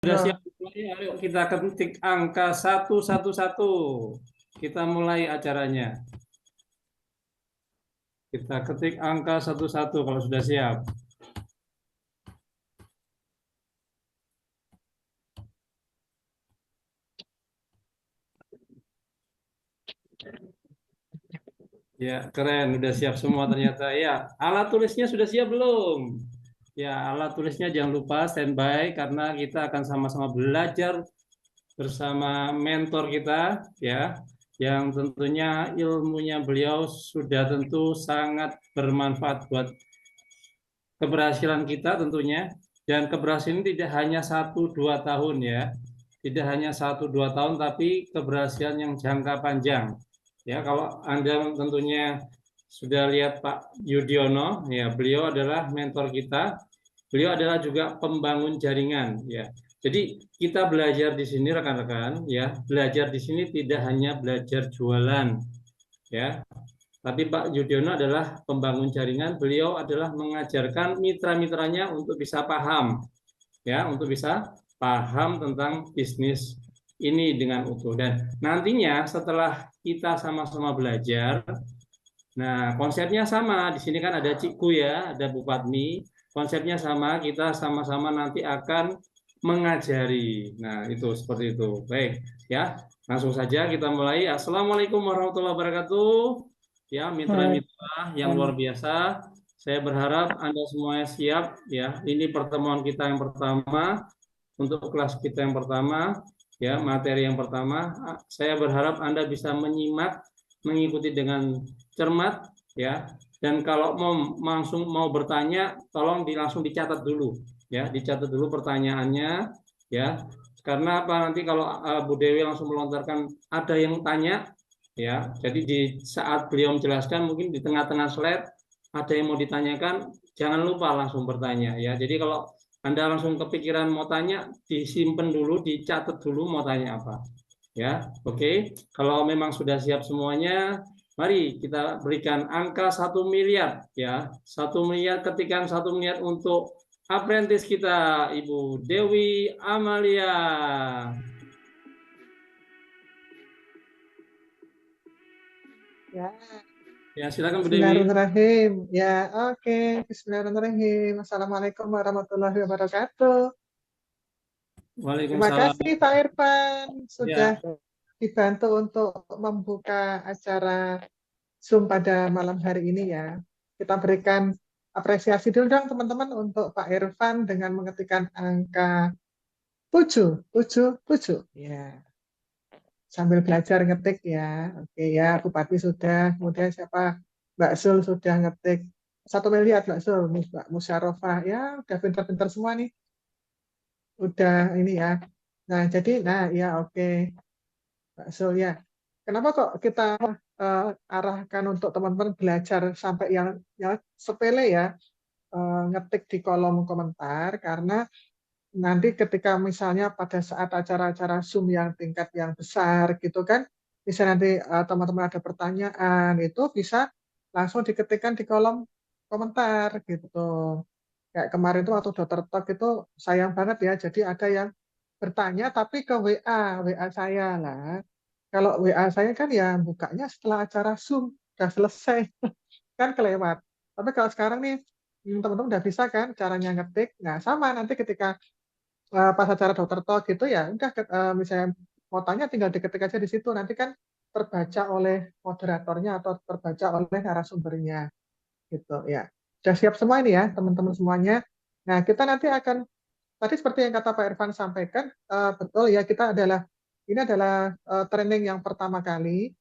Sudah siap Loh, mulai? Ayo kita ketik angka 111. Kita mulai acaranya. Kita ketik angka 11 kalau sudah siap. Ya, keren. Sudah siap semua ternyata. Ya, alat tulisnya sudah siap belum? Ya, alat tulisnya jangan lupa standby karena kita akan sama-sama belajar bersama mentor kita, ya, yang tentunya ilmunya beliau sudah tentu sangat bermanfaat buat keberhasilan kita tentunya. Dan keberhasilan tidak hanya 1-2 tahun ya, tidak hanya 1-2 tahun, tapi keberhasilan yang jangka panjang. Ya, kalau Anda tentunya sudah lihat Pak Yudiono, ya beliau adalah mentor kita. Beliau adalah juga pembangun jaringan, ya. Jadi kita belajar di sini rekan-rekan, ya. Belajar di sini tidak hanya belajar jualan, ya. Tapi Pak Yudiono adalah pembangun jaringan, beliau adalah mengajarkan mitra-mitranya untuk bisa paham, ya, untuk bisa paham tentang bisnis ini dengan utuh. Dan nantinya setelah kita sama-sama belajar, nah konsepnya sama, di sini kan ada Cikgu ya, ada Bu Padmi, konsepnya sama, kita sama-sama nanti akan mengajari. Nah itu seperti itu. Baik, ya, langsung saja kita mulai. Assalamualaikum warahmatullahi wabarakatuh. Ya, mitra-mitra yang luar biasa. Saya berharap Anda semuanya siap ya. Ini pertemuan kita yang pertama untuk kelas kita yang pertama ya, materi yang pertama. Saya berharap Anda bisa menyimak, mengikuti dengan cermat ya. Dan kalau mau bertanya, tolong langsung dicatat dulu ya, dicatat dulu pertanyaannya ya. Karena apa, nanti kalau Bu Dewi langsung melontarkan ada yang tanya ya. Jadi di saat beliau menjelaskan mungkin di tengah-tengah slide ada yang mau ditanyakan, jangan lupa langsung bertanya ya. Jadi kalau Anda langsung kepikiran mau tanya, disimpan dulu, dicatat dulu mau tanya apa. Ya, oke. Kalau memang sudah siap semuanya, mari kita berikan angka 1 miliar ya. 1 miliar, ketikan 1 miliar untuk apprentice kita, Ibu Dewi Amalia. ya, Ya, silakan Bu Dewi. Bismillahirrahmanirrahim. Ya, oke. Bismillahirrahmanirrahim. Assalamualaikum warahmatullahi wabarakatuh. Terima Waalaikumsalam. kasih Pak Irfan sudah Ya, dibantu untuk membuka acara Zoom pada malam hari ini ya. Kita berikan apresiasi dulu dong teman-teman untuk Pak Irfan dengan mengetikkan angka 777. Ya. Sambil belajar ngetik ya. Oke ya, Bupati sudah, kemudian siapa? Mbak Sul sudah ngetik 1 miliar, Mbak Sul, Mbak Musyarofa, ya udah pintar-pintar semua nih. Udah ini ya. Nah, jadi, nah ya oke, Mbak Sul ya. Kenapa kok kita arahkan untuk teman-teman belajar sampai yang sepele ya, ngetik di kolom komentar, karena nanti ketika misalnya pada saat acara-acara Zoom yang tingkat yang besar gitu kan, bisa nanti teman-teman ada pertanyaan, itu bisa langsung diketikkan di kolom komentar gitu. Kayak kemarin itu waktu Dokter Talk itu sayang banget ya, jadi ada yang bertanya tapi ke WA saya lah. Kalau WA saya kan ya bukanya setelah acara Zoom, udah selesai, kan kelewat. Tapi kalau sekarang nih, teman-teman udah bisa kan caranya ngetik. Nah, sama nanti ketika pas acara dokter talk gitu ya udah misalnya mau tanya tinggal diketik aja di situ, nanti kan terbaca oleh moderatornya atau terbaca oleh narasumbernya gitu ya. Sudah siap semua ini ya teman-teman semuanya. Nah, kita nanti akan, tadi seperti yang kata Pak Irfan sampaikan, betul ya, ini adalah training yang pertama kali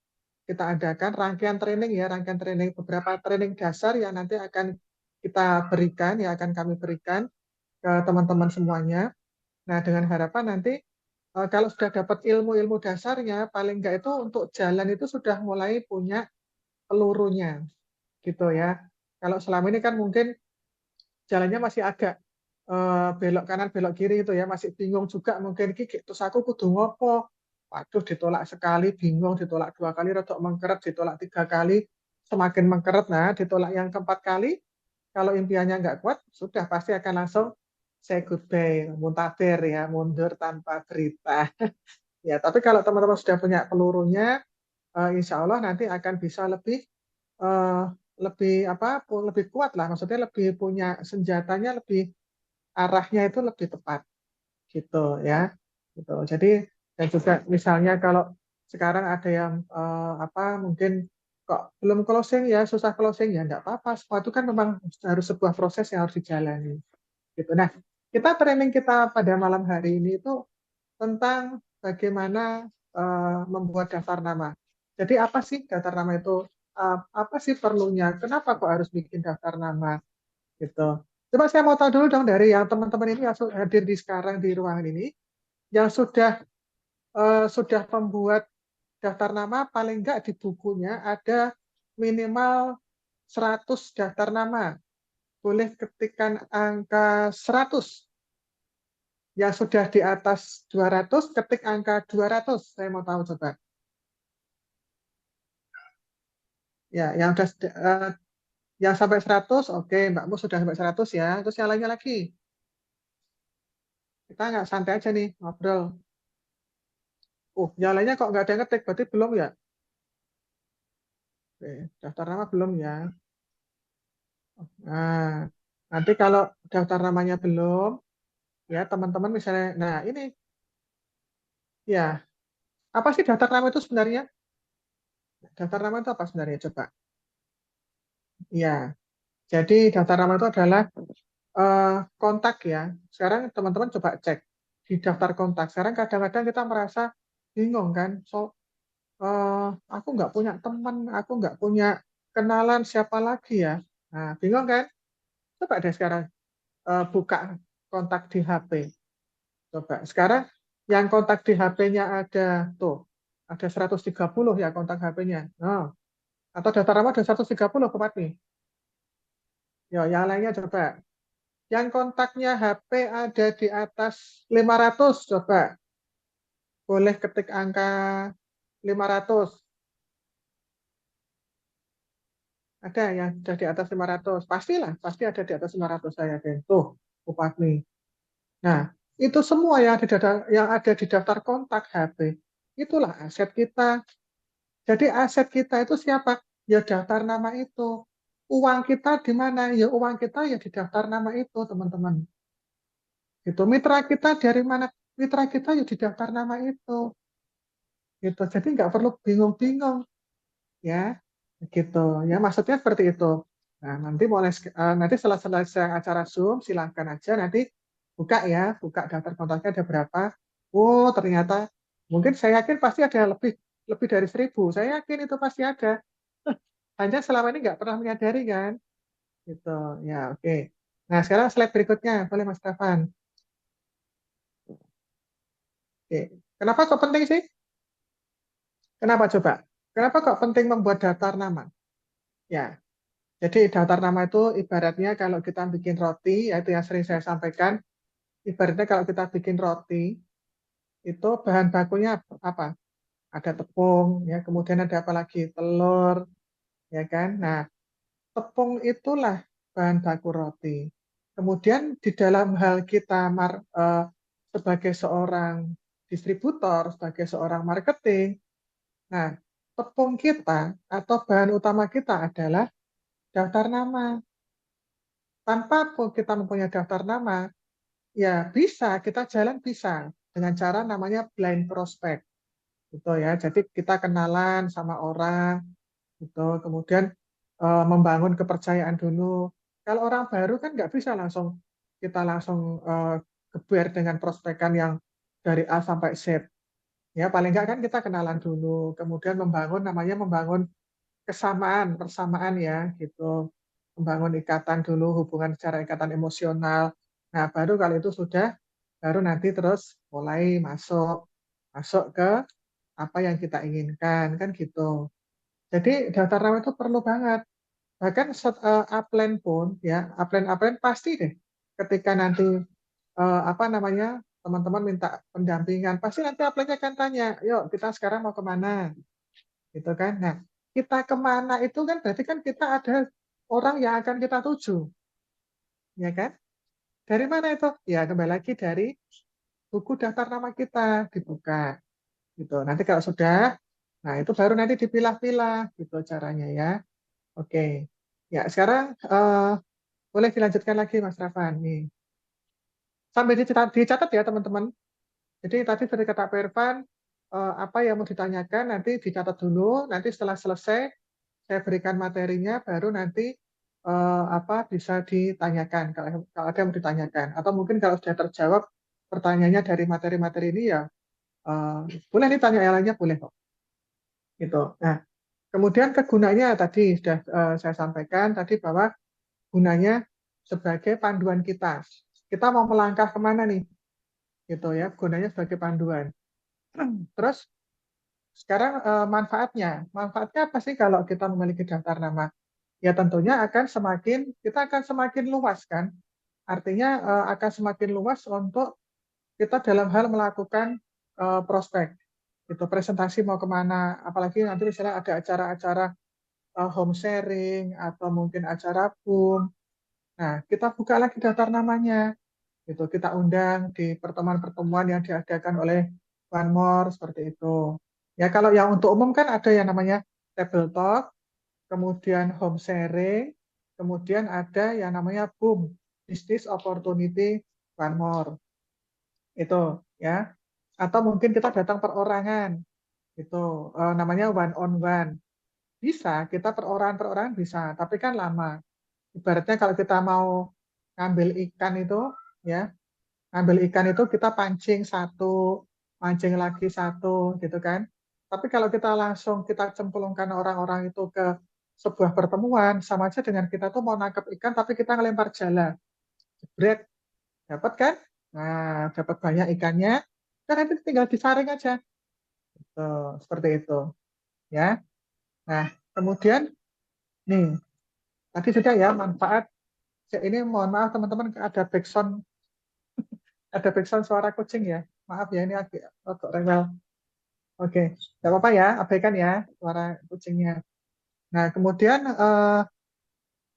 kita adakan, rangkaian training beberapa training dasar yang nanti akan kita berikan, yang akan kami berikan ke teman-teman semuanya. Nah, dengan harapan nanti kalau sudah dapat ilmu-ilmu dasarnya, paling enggak itu untuk jalan itu sudah mulai punya pelurunya, gitu ya. Kalau selama ini kan mungkin jalannya masih agak belok kanan, belok kiri itu ya, masih bingung juga mungkin, terus aku kudu ngopo? Waduh, ditolak sekali, bingung, ditolak 2 kali, rodok mengkeret, ditolak 3 kali, semakin mengkeret. Nah, ditolak yang keempat kali, kalau impiannya nggak kuat, sudah pasti akan langsung say goodbye, muntaber ya, mundur tanpa berita. Ya, tapi kalau teman-teman sudah punya pelurunya, insya Allah nanti akan bisa eh, lebih kuat lah. Maksudnya lebih punya senjatanya, lebih arahnya itu lebih tepat gitu ya. Gitu. Jadi dan juga misalnya kalau sekarang ada yang mungkin kok belum closing ya, susah closing ya, enggak apa-apa. Semua itu kan memang harus sebuah proses yang harus dijalani. Gitu. Nah, training kita pada malam hari ini itu tentang bagaimana membuat daftar nama. Jadi apa sih daftar nama itu? Apa sih perlunya? Kenapa kok harus bikin daftar nama? Gitu. Coba saya mau tahu dulu dong dari yang teman-teman ini yang hadir di sekarang di ruangan ini, yang sudah membuat daftar nama paling enggak di bukunya ada minimal 100 daftar nama. Boleh ketikkan angka 100. Yang sudah di atas 200, ketik angka 200. Saya mau tahu coba. Ya, yang sampai 100, oke, Mbakmu sudah sampai 100 ya. Terus yang lainnya lagi. Kita nggak santai aja nih, ngobrol. Yang lainnya kok nggak ada yang ngetik, berarti belum ya? Oke, daftar nama belum ya? Nah, nanti kalau daftar namanya belum, ya teman-teman misalnya, nah ini, ya, apa sih daftar nama itu sebenarnya? Daftar nama itu apa sebenarnya? Coba. Ya, jadi daftar nama itu adalah kontak ya. Sekarang teman-teman coba cek di daftar kontak. Sekarang kadang-kadang kita merasa bingung kan. Aku nggak punya teman, aku nggak punya kenalan siapa lagi ya. Nah, bingung kan? Coba deh sekarang buka kontak di HP. Coba. Sekarang yang kontak di HP-nya ada 130 ya kontak HP-nya. Nah, atau daftar nama ada 130 Pak nih. Ya, yang lainnya coba. Yang kontaknya HP ada di atas 500, coba. Boleh ketik angka 500. Ada yang sudah di atas 500. Pastilah, pasti ada di atas 500 saya yakin. Tuh, Upatmi. Nah, itu semua yang ada di daftar kontak HP. Itulah aset kita. Jadi aset kita itu siapa? Ya daftar nama itu. Uang kita di mana? Ya uang kita ya di daftar nama itu, teman-teman. Gitu. Mitra kita dari mana? Mitra kita ya di daftar nama itu. Gitu. Jadi nggak perlu bingung-bingung, ya. Gitu. Ya maksudnya seperti itu. Nah, nanti setelah selesai acara Zoom, silahkan aja nanti buka daftar kontaknya ada berapa. Oh, ternyata mungkin saya yakin pasti ada lebih lebih dari 1.000. Saya yakin itu pasti ada. Hanya selama ini nggak pernah menyadari kan. Gitu. Ya, oke. Nah, sekarang slide berikutnya. Boleh Mas Stefan. Oke. Kenapa kok penting sih? Kenapa coba? Kenapa kok penting membuat daftar nama? Ya, jadi daftar nama itu ibaratnya kalau kita bikin roti, yaitu yang sering saya sampaikan, ibaratnya kalau kita bikin roti, itu bahan bakunya apa? Ada tepung, ya, kemudian ada apa lagi? Telur, ya kan? Nah, tepung itulah bahan baku roti. Kemudian di dalam hal kita sebagai seorang distributor, sebagai seorang marketing, nah, tepung kita atau bahan utama kita adalah daftar nama. Tanpa kita mempunyai daftar nama, ya bisa, kita jalan bisa dengan cara namanya blind prospect. Gitu ya. Jadi kita kenalan sama orang, gitu. Kemudian membangun kepercayaan dulu. Kalau orang baru kan nggak bisa kita langsung geber dengan prospekan yang dari A sampai Z. Ya, paling nggak kan kita kenalan dulu, kemudian membangun persamaan ya, gitu. Membangun ikatan dulu, hubungan secara ikatan emosional. Nah, baru kalau itu sudah, baru nanti terus mulai masuk masuk ke apa yang kita inginkan, kan gitu. Jadi daftar nama itu perlu banget. Bahkan upline pun, ya, upline pasti deh, ketika nanti teman-teman minta pendampingan, pasti nanti upline-nya akan tanya, yuk kita sekarang mau kemana, gitu kan. Nah, kita kemana itu kan berarti kan kita ada orang yang akan kita tuju, ya kan? Dari mana itu? Ya, kembali lagi dari buku daftar nama kita dibuka gitu. Nanti kalau sudah, nah itu baru nanti dipilah-pilah gitu caranya ya. Oke. Ya, sekarang boleh dilanjutkan lagi Mas Rafan nih. Sambil dicatat ya teman-teman. Jadi tadi dari kata Pak Irfan, apa yang mau ditanyakan nanti dicatat dulu. Nanti setelah selesai saya berikan materinya, baru nanti apa bisa ditanyakan kalau ada yang mau ditanyakan. Atau mungkin kalau sudah terjawab pertanyaannya dari materi-materi ini ya eh, boleh ditanya yang lainnya boleh kok. Gitu. Nah, kemudian kegunaannya tadi sudah saya sampaikan tadi bahwa gunanya sebagai panduan kita. Kita mau melangkah kemana nih? Gitu ya, gunanya sebagai panduan. Terus sekarang manfaatnya apa sih kalau kita memiliki daftar nama? Ya tentunya kita akan semakin luas kan. Artinya akan semakin luas untuk kita dalam hal melakukan prospek. Itu presentasi mau kemana, apalagi nanti misalnya ada acara-acara home sharing atau mungkin acara boom. Nah, kita buka lagi daftar namanya. Itu kita undang di pertemuan-pertemuan yang diadakan oleh One More seperti itu. Ya kalau yang untuk umum kan ada yang namanya table talk, kemudian home sharing, kemudian ada yang namanya boom, business opportunity One More. Itu ya. Atau mungkin kita datang perorangan, itu namanya one on one. Bisa, kita perorangan-perorangan bisa, tapi kan lama. Ibaratnya kalau kita mau ngambil ikan itu, ya ngambil ikan itu kita pancing satu, mancing lagi satu, gitu kan. Tapi kalau kita langsung kita cemplungkan orang-orang itu ke sebuah pertemuan, sama aja dengan kita tuh mau nangkap ikan, tapi kita ngelempar jala. Jebret, dapat kan? Nah, dapat banyak ikannya, kan nanti tinggal disaring aja. Tuh, seperti itu. Ya. Nah, kemudian, nih, tadi sudah ya, manfaat. Ini mohon maaf teman-teman, ada backsound suara kucing ya. Maaf ya, ini agak rewel. Oke, nggak apa-apa ya, abaikan ya suara kucingnya. Nah, kemudian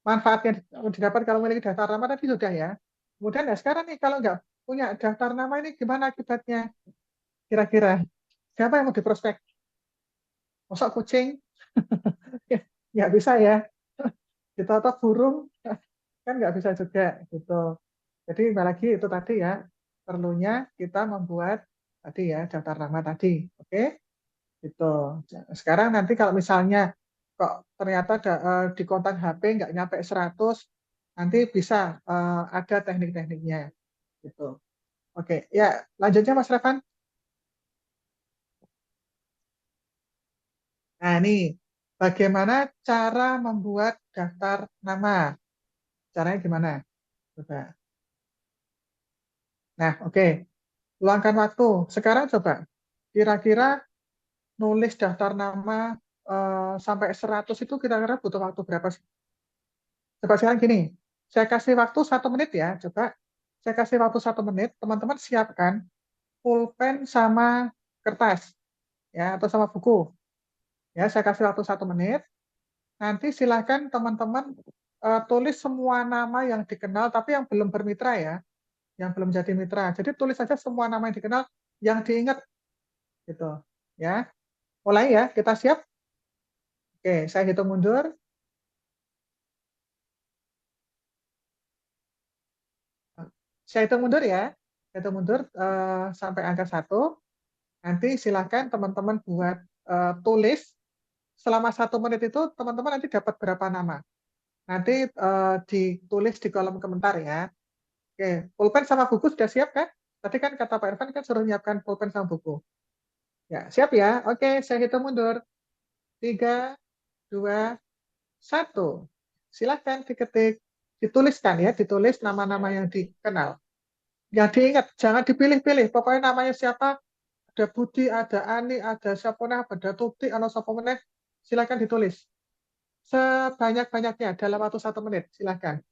manfaat yang didapat kalau memiliki daftar nama tadi sudah ya. Kemudian ya sekarang nih kalau nggak punya daftar nama ini gimana akibatnya? Kira-kira siapa yang mau diprospek? Masa kucing? Ya, nggak bisa ya. Kita atau burung kan nggak bisa juga gitu. Jadi kembali lagi itu tadi ya perlunya kita membuat tadi ya daftar nama tadi. Oke? Gitu. Sekarang nanti kalau misalnya kok ternyata di kontak HP nggak nyampe 100, nanti bisa ada teknik-tekniknya. Gitu. Oke, ya lanjutnya Mas Revan. Nah ini bagaimana cara membuat daftar nama? Caranya gimana? Coba. Nah, oke. Luangkan waktu. Sekarang coba. Kira-kira nulis daftar nama sampai 100 itu kira-kira butuh waktu berapa sih? Coba sekarang gini, saya kasih waktu 1 menit ya. Coba saya kasih waktu 1 menit, teman-teman siapkan pulpen sama kertas ya atau sama buku. Ya, saya kasih waktu 1 menit. Nanti silahkan teman-teman tulis semua nama yang dikenal tapi yang belum bermitra ya, yang belum jadi mitra. Jadi tulis saja semua nama yang dikenal yang diingat gitu. Ya, mulai ya. Kita siap? Oke, saya hitung mundur. Saya hitung mundur ya. Saya hitung mundur sampai angka 1. Nanti silakan teman-teman buat tulis selama 1 menit itu teman-teman nanti dapat berapa nama. Nanti ditulis di kolom komentar ya. Oke, pulpen sama buku sudah siap kan? Tadi kan kata Pak Irfan kan suruh nyiapkan pulpen sama buku. Ya, siap ya? Oke, saya hitung mundur. 3, 2, 1. Silakan diketik. Dituliskan ya, ditulis nama-nama yang dikenal. Yang diingat, jangan dipilih-pilih. Pokoknya namanya siapa, ada Budi, ada Ani, ada siapa ada Tuti, atau siapa meneh, silakan ditulis. Sebanyak-banyaknya dalam waktu 1 menit, silakan.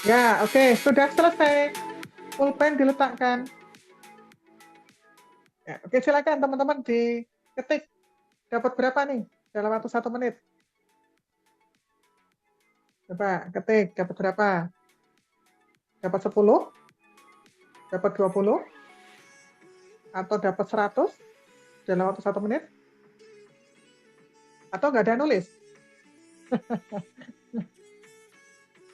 Ya, oke, sudah selesai. Pulpen diletakkan. Ya, oke, silakan teman-teman diketik. Dapat berapa nih dalam waktu 1 menit? Coba ketik, dapat berapa? Dapat 10? Dapat 20? Atau dapat 100 dalam waktu 1 menit? Atau nggak ada yang nulis?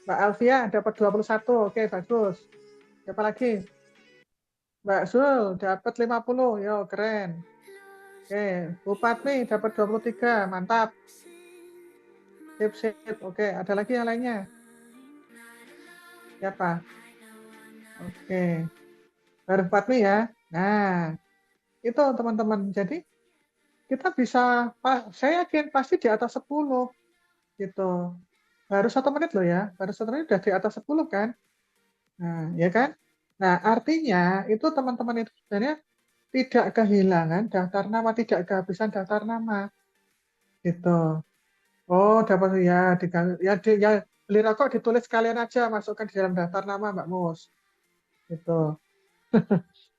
Mbak Alfia dapat 21. Oke, bagus. Siapa lagi? Mbak Zul dapat 50. Yo, keren. Oke, Bu Patmi dapat 23. Mantap. Sip, sip. Oke, ada lagi yang lainnya? Siapa? Oke, baru Bu Patmi ya. Nah, itu teman-teman. Jadi kita bisa, saya yakin pasti di atas 10 gitu. Baru 1 menit loh ya. Baru 1 menit udah di atas 10 kan? Nah, ya kan? Nah, artinya itu teman-teman itu sebenarnya tidak kehilangan daftar nama, tidak kehabisan daftar nama gitu. Oh, dapat ya, ya beli rokok ditulis kalian aja, masukkan di dalam daftar nama Mbak Mus gitu.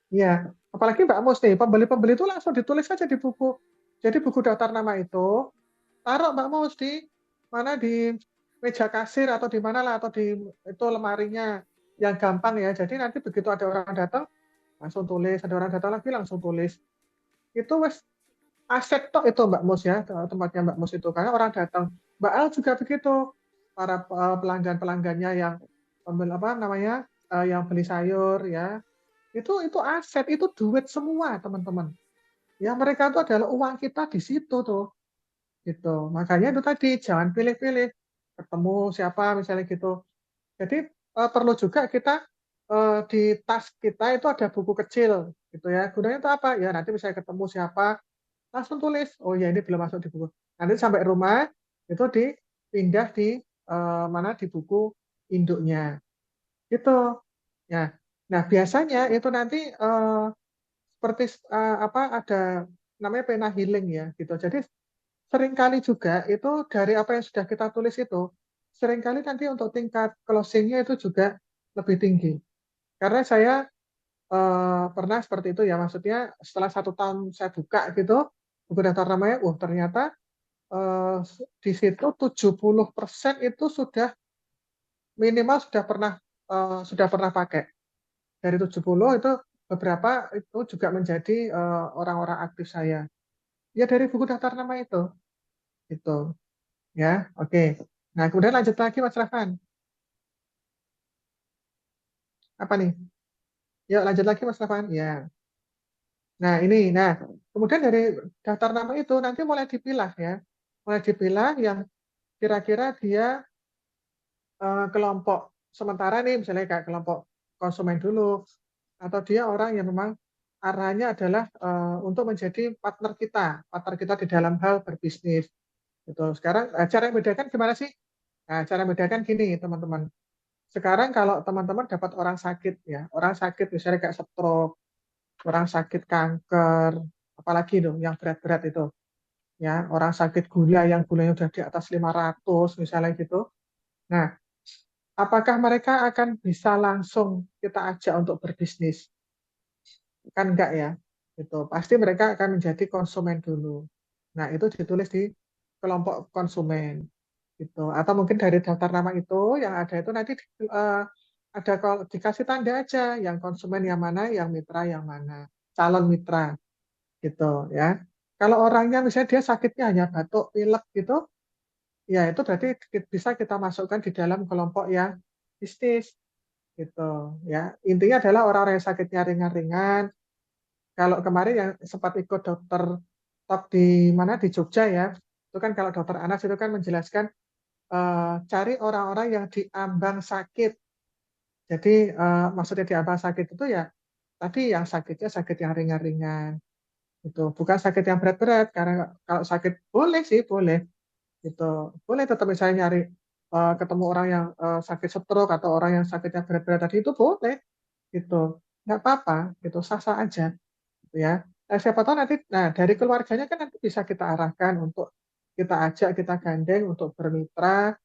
Iya, apalagi Mbak Mus nih, pembeli-pembeli itu langsung ditulis saja di buku. Jadi buku daftar nama itu taruh Mbak Mus di mana, di meja kasir atau di mana lah, atau di itu lemarinya yang gampang ya. Jadi nanti begitu ada orang datang langsung tulis, ada orang datang lagi langsung tulis. Itu wes aset tok itu Mbak Mus ya, tempatnya Mbak Mus itu, karena orang datang. Mbak Al juga begitu, para pelanggan-pelanggannya yang pembeli apa namanya, yang beli sayur ya, itu aset, itu duit semua teman-teman. Ya mereka itu adalah uang kita di situ tuh, gitu. Makanya itu tadi jangan pilih-pilih ketemu siapa misalnya gitu. Jadi perlu juga kita di tas kita itu ada buku kecil gitu ya. Gunanya itu apa? Ya nanti misalnya ketemu siapa, langsung tulis, oh ya ini belum masuk di buku. Nanti sampai rumah itu dipindah di mana, di buku induknya gitu ya. Nah biasanya itu nanti seperti apa, ada namanya pena healing ya gitu. Jadi seringkali juga itu dari apa yang sudah kita tulis itu, seringkali nanti untuk tingkat closingnya itu juga lebih tinggi. Karena saya pernah seperti itu ya, maksudnya setelah 1 tahun saya buka gitu buku daftar namanya, ternyata eh, di situ 70% itu sudah minimal sudah pernah pakai. Dari 70 itu beberapa itu juga menjadi orang-orang aktif saya. Ya dari buku daftar nama itu gitu ya. Oke. Nah, kemudian lanjut lagi Mas Rafan. Apa nih? Yuk lanjut lagi Mas Rafan. Ya. Nah, ini. Nah, kemudian dari daftar nama itu nanti mulai dipilah ya. Mulai dipilah yang kira-kira dia kelompok sementara nih, misalnya kayak kelompok konsumen dulu, atau dia orang yang memang arahnya adalah untuk menjadi partner kita di dalam hal berbisnis. Gitu. Sekarang cara yang bedakan gimana sih? Nah, cara yang bedakan gini teman-teman. Sekarang kalau teman-teman dapat orang sakit ya, orang sakit misalnya kayak stroke, orang sakit kanker, apalagi tuh yang berat-berat itu, ya, orang sakit gula yang gulanya udah di atas 500 misalnya gitu. Nah, apakah mereka akan bisa langsung kita ajak untuk berbisnis? Kan enggak ya. Itu pasti mereka akan menjadi konsumen dulu. Nah, itu ditulis di kelompok konsumen gitu. Atau mungkin dari daftar nama itu yang ada itu nanti eh, ada kalau dikasih tanda aja yang konsumen yang mana, yang mitra yang mana, calon mitra gitu ya. Kalau orangnya misalnya dia sakitnya hanya batuk, pilek gitu, ya itu berarti bisa kita masukkan di dalam kelompok yang bisnis gitu ya. Intinya adalah orang-orang yang sakitnya ringan-ringan. Kalau kemarin yang sempat ikut dokter top di mana, di Jogja ya, itu kan kalau dokter Anas itu kan menjelaskan cari orang-orang yang diambang sakit. Jadi maksudnya diambang sakit itu ya tadi yang sakitnya sakit yang ringan-ringan itu, bukan sakit yang berat-berat. Karena kalau sakit boleh sih, boleh gitu, boleh tetap misalnya nyari ketemu orang yang sakit stroke atau orang yang sakitnya berat-berat tadi, itu boleh gitu, nggak apa-apa gitu, sah-sah aja gitu ya. Nah, siapa tahu nanti, nah dari keluarganya kan nanti bisa kita arahkan untuk kita ajak, kita gandeng untuk bermitra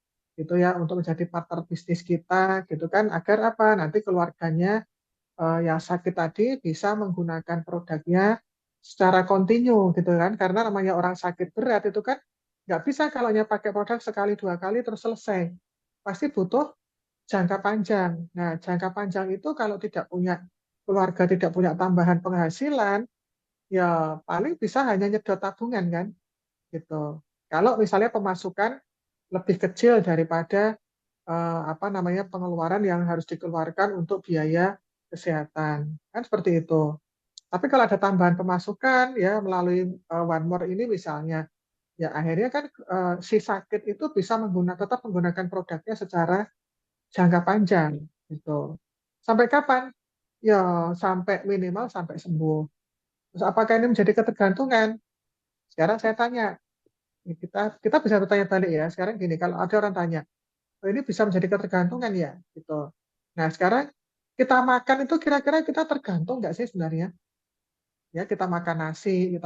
gitu ya, untuk menjadi partner bisnis kita gitu kan, agar apa? Nanti keluarganya yang sakit tadi bisa menggunakan produknya secara kontinu gitu kan, karena namanya orang sakit berat itu kan nggak bisa kalau hanya pakai produk sekali dua kali terus selesai, pasti butuh jangka panjang. Nah, jangka panjang itu kalau tidak punya keluarga, tidak punya tambahan penghasilan, ya paling bisa hanya nyedot tabungan kan, gitu. Kalau misalnya pemasukan lebih kecil daripada apa namanya pengeluaran yang harus dikeluarkan untuk biaya kesehatan, kan seperti itu. Tapi kalau ada tambahan pemasukan ya melalui One More ini misalnya, ya akhirnya kan si sakit itu bisa tetap menggunakan produknya secara jangka panjang gitu. Sampai kapan? Ya sampai minimal sampai sembuh. Terus apakah ini menjadi ketergantungan? Sekarang saya tanya, kita kita bisa bertanya balik ya. Sekarang gini, kalau ada orang tanya, oh, ini bisa menjadi ketergantungan ya, gitu. Nah sekarang kita makan itu kira-kira kita tergantung nggak sih sebenarnya? Ya kita makan nasi,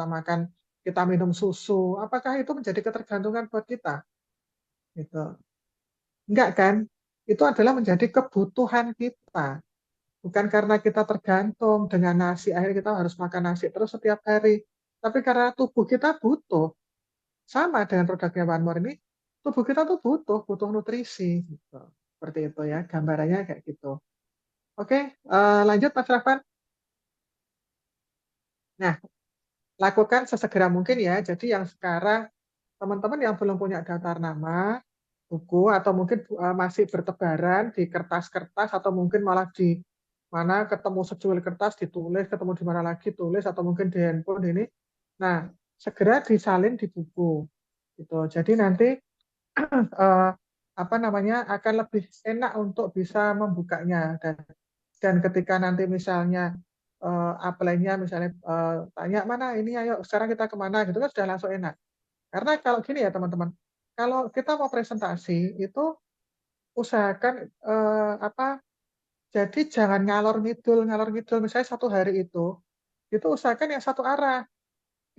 kita minum susu, apakah itu menjadi ketergantungan buat kita? Gitu. Enggak kan? Itu adalah menjadi kebutuhan kita. Bukan karena kita tergantung dengan nasi, akhirnya kita harus makan nasi terus setiap hari. Tapi karena tubuh kita butuh, sama dengan produknya One More ini, tubuh kita tuh butuh nutrisi. Gitu. Seperti itu ya, gambarannya kayak gitu. Oke, lanjut Mas Rafan. Nah, lakukan sesegera mungkin ya. Jadi yang sekarang teman-teman yang belum punya daftar nama, buku, atau mungkin masih bertebaran di kertas-kertas, atau mungkin malah di mana ketemu secuil kertas ditulis, ketemu di mana lagi tulis, atau mungkin di handphone ini. Nah, segera disalin di buku. Gitu. Jadi nanti eh, apa namanya akan lebih enak untuk bisa membukanya dan ketika nanti misalnya apply-nya misalnya tanya mana ini ayo sekarang kita kemana gitu kan sudah langsung enak. Karena kalau gini ya teman-teman, kalau kita mau presentasi itu usahakan apa? Jadi jangan ngalor ngidul misalnya satu hari itu usahakan yang satu arah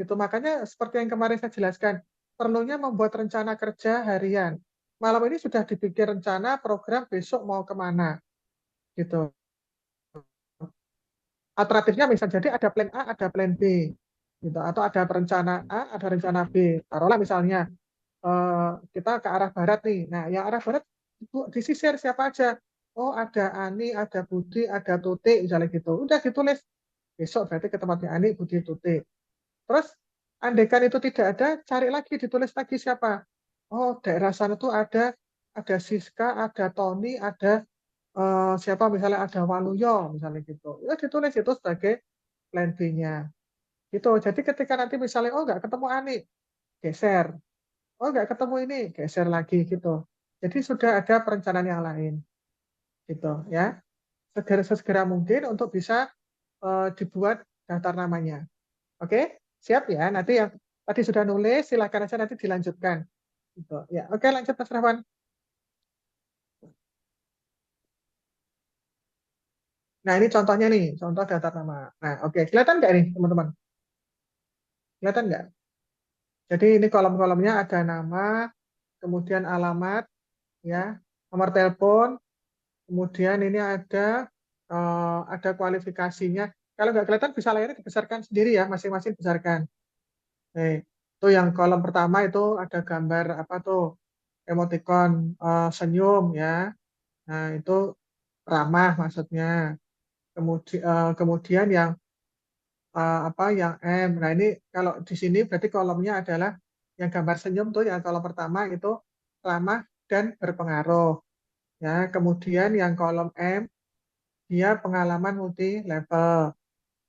gitu. Makanya seperti yang kemarin saya jelaskan, perlunya membuat rencana kerja harian. Malam ini sudah dibikin rencana program besok mau kemana gitu. Alternatifnya misalnya jadi ada plan A, ada plan B gitu, atau ada rencana A, ada rencana B. Taruhlah misalnya kita ke arah barat nih. Nah, yang arah barat itu disisir siapa aja? Oh, ada Ani, ada Budi, ada Tuti, misalnya gitu. Udah ditulis. Besok berarti ke tempatnya Ani, Budi, Tuti. Terus, andaikan itu tidak ada, cari lagi, ditulis lagi siapa? Oh, daerah sana tuh ada Siska, ada Tony, ada siapa misalnya ada Waluyo, misalnya gitu. Ya ditulis itu sebagai plan B-nya. Gitu. Jadi ketika nanti misalnya, oh nggak ketemu Ani, geser. Oh, nggak ketemu ini, geser lagi gitu. Jadi sudah ada perencanaan yang lain, gitu ya. Sesegera mungkin untuk bisa dibuat daftar namanya. Oke, siap ya. Nanti yang tadi sudah nulis, silakan aja nanti dilanjutkan. Gitu. Ya, oke lanjut Mas Rahwan. Nah ini contohnya nih, contoh daftar nama. Nah, oke, kelihatan nggak nih teman-teman? Kelihatan nggak? Jadi ini kolom-kolomnya ada nama, kemudian alamat, ya, nomor telepon, kemudian ini ada kualifikasinya. Kalau nggak kelihatan bisa layarnya dibesarkan sendiri ya, masing-masing besarkan. Nih, itu yang kolom pertama itu ada gambar apa tuh emoticon senyum ya. Nah itu ramah maksudnya. Kemudian yang apa yang M. Nah ini kalau di sini berarti kolomnya adalah yang gambar senyum tuh yang kolom pertama itu ramah dan berpengaruh. Ya, kemudian yang kolom M dia pengalaman multi level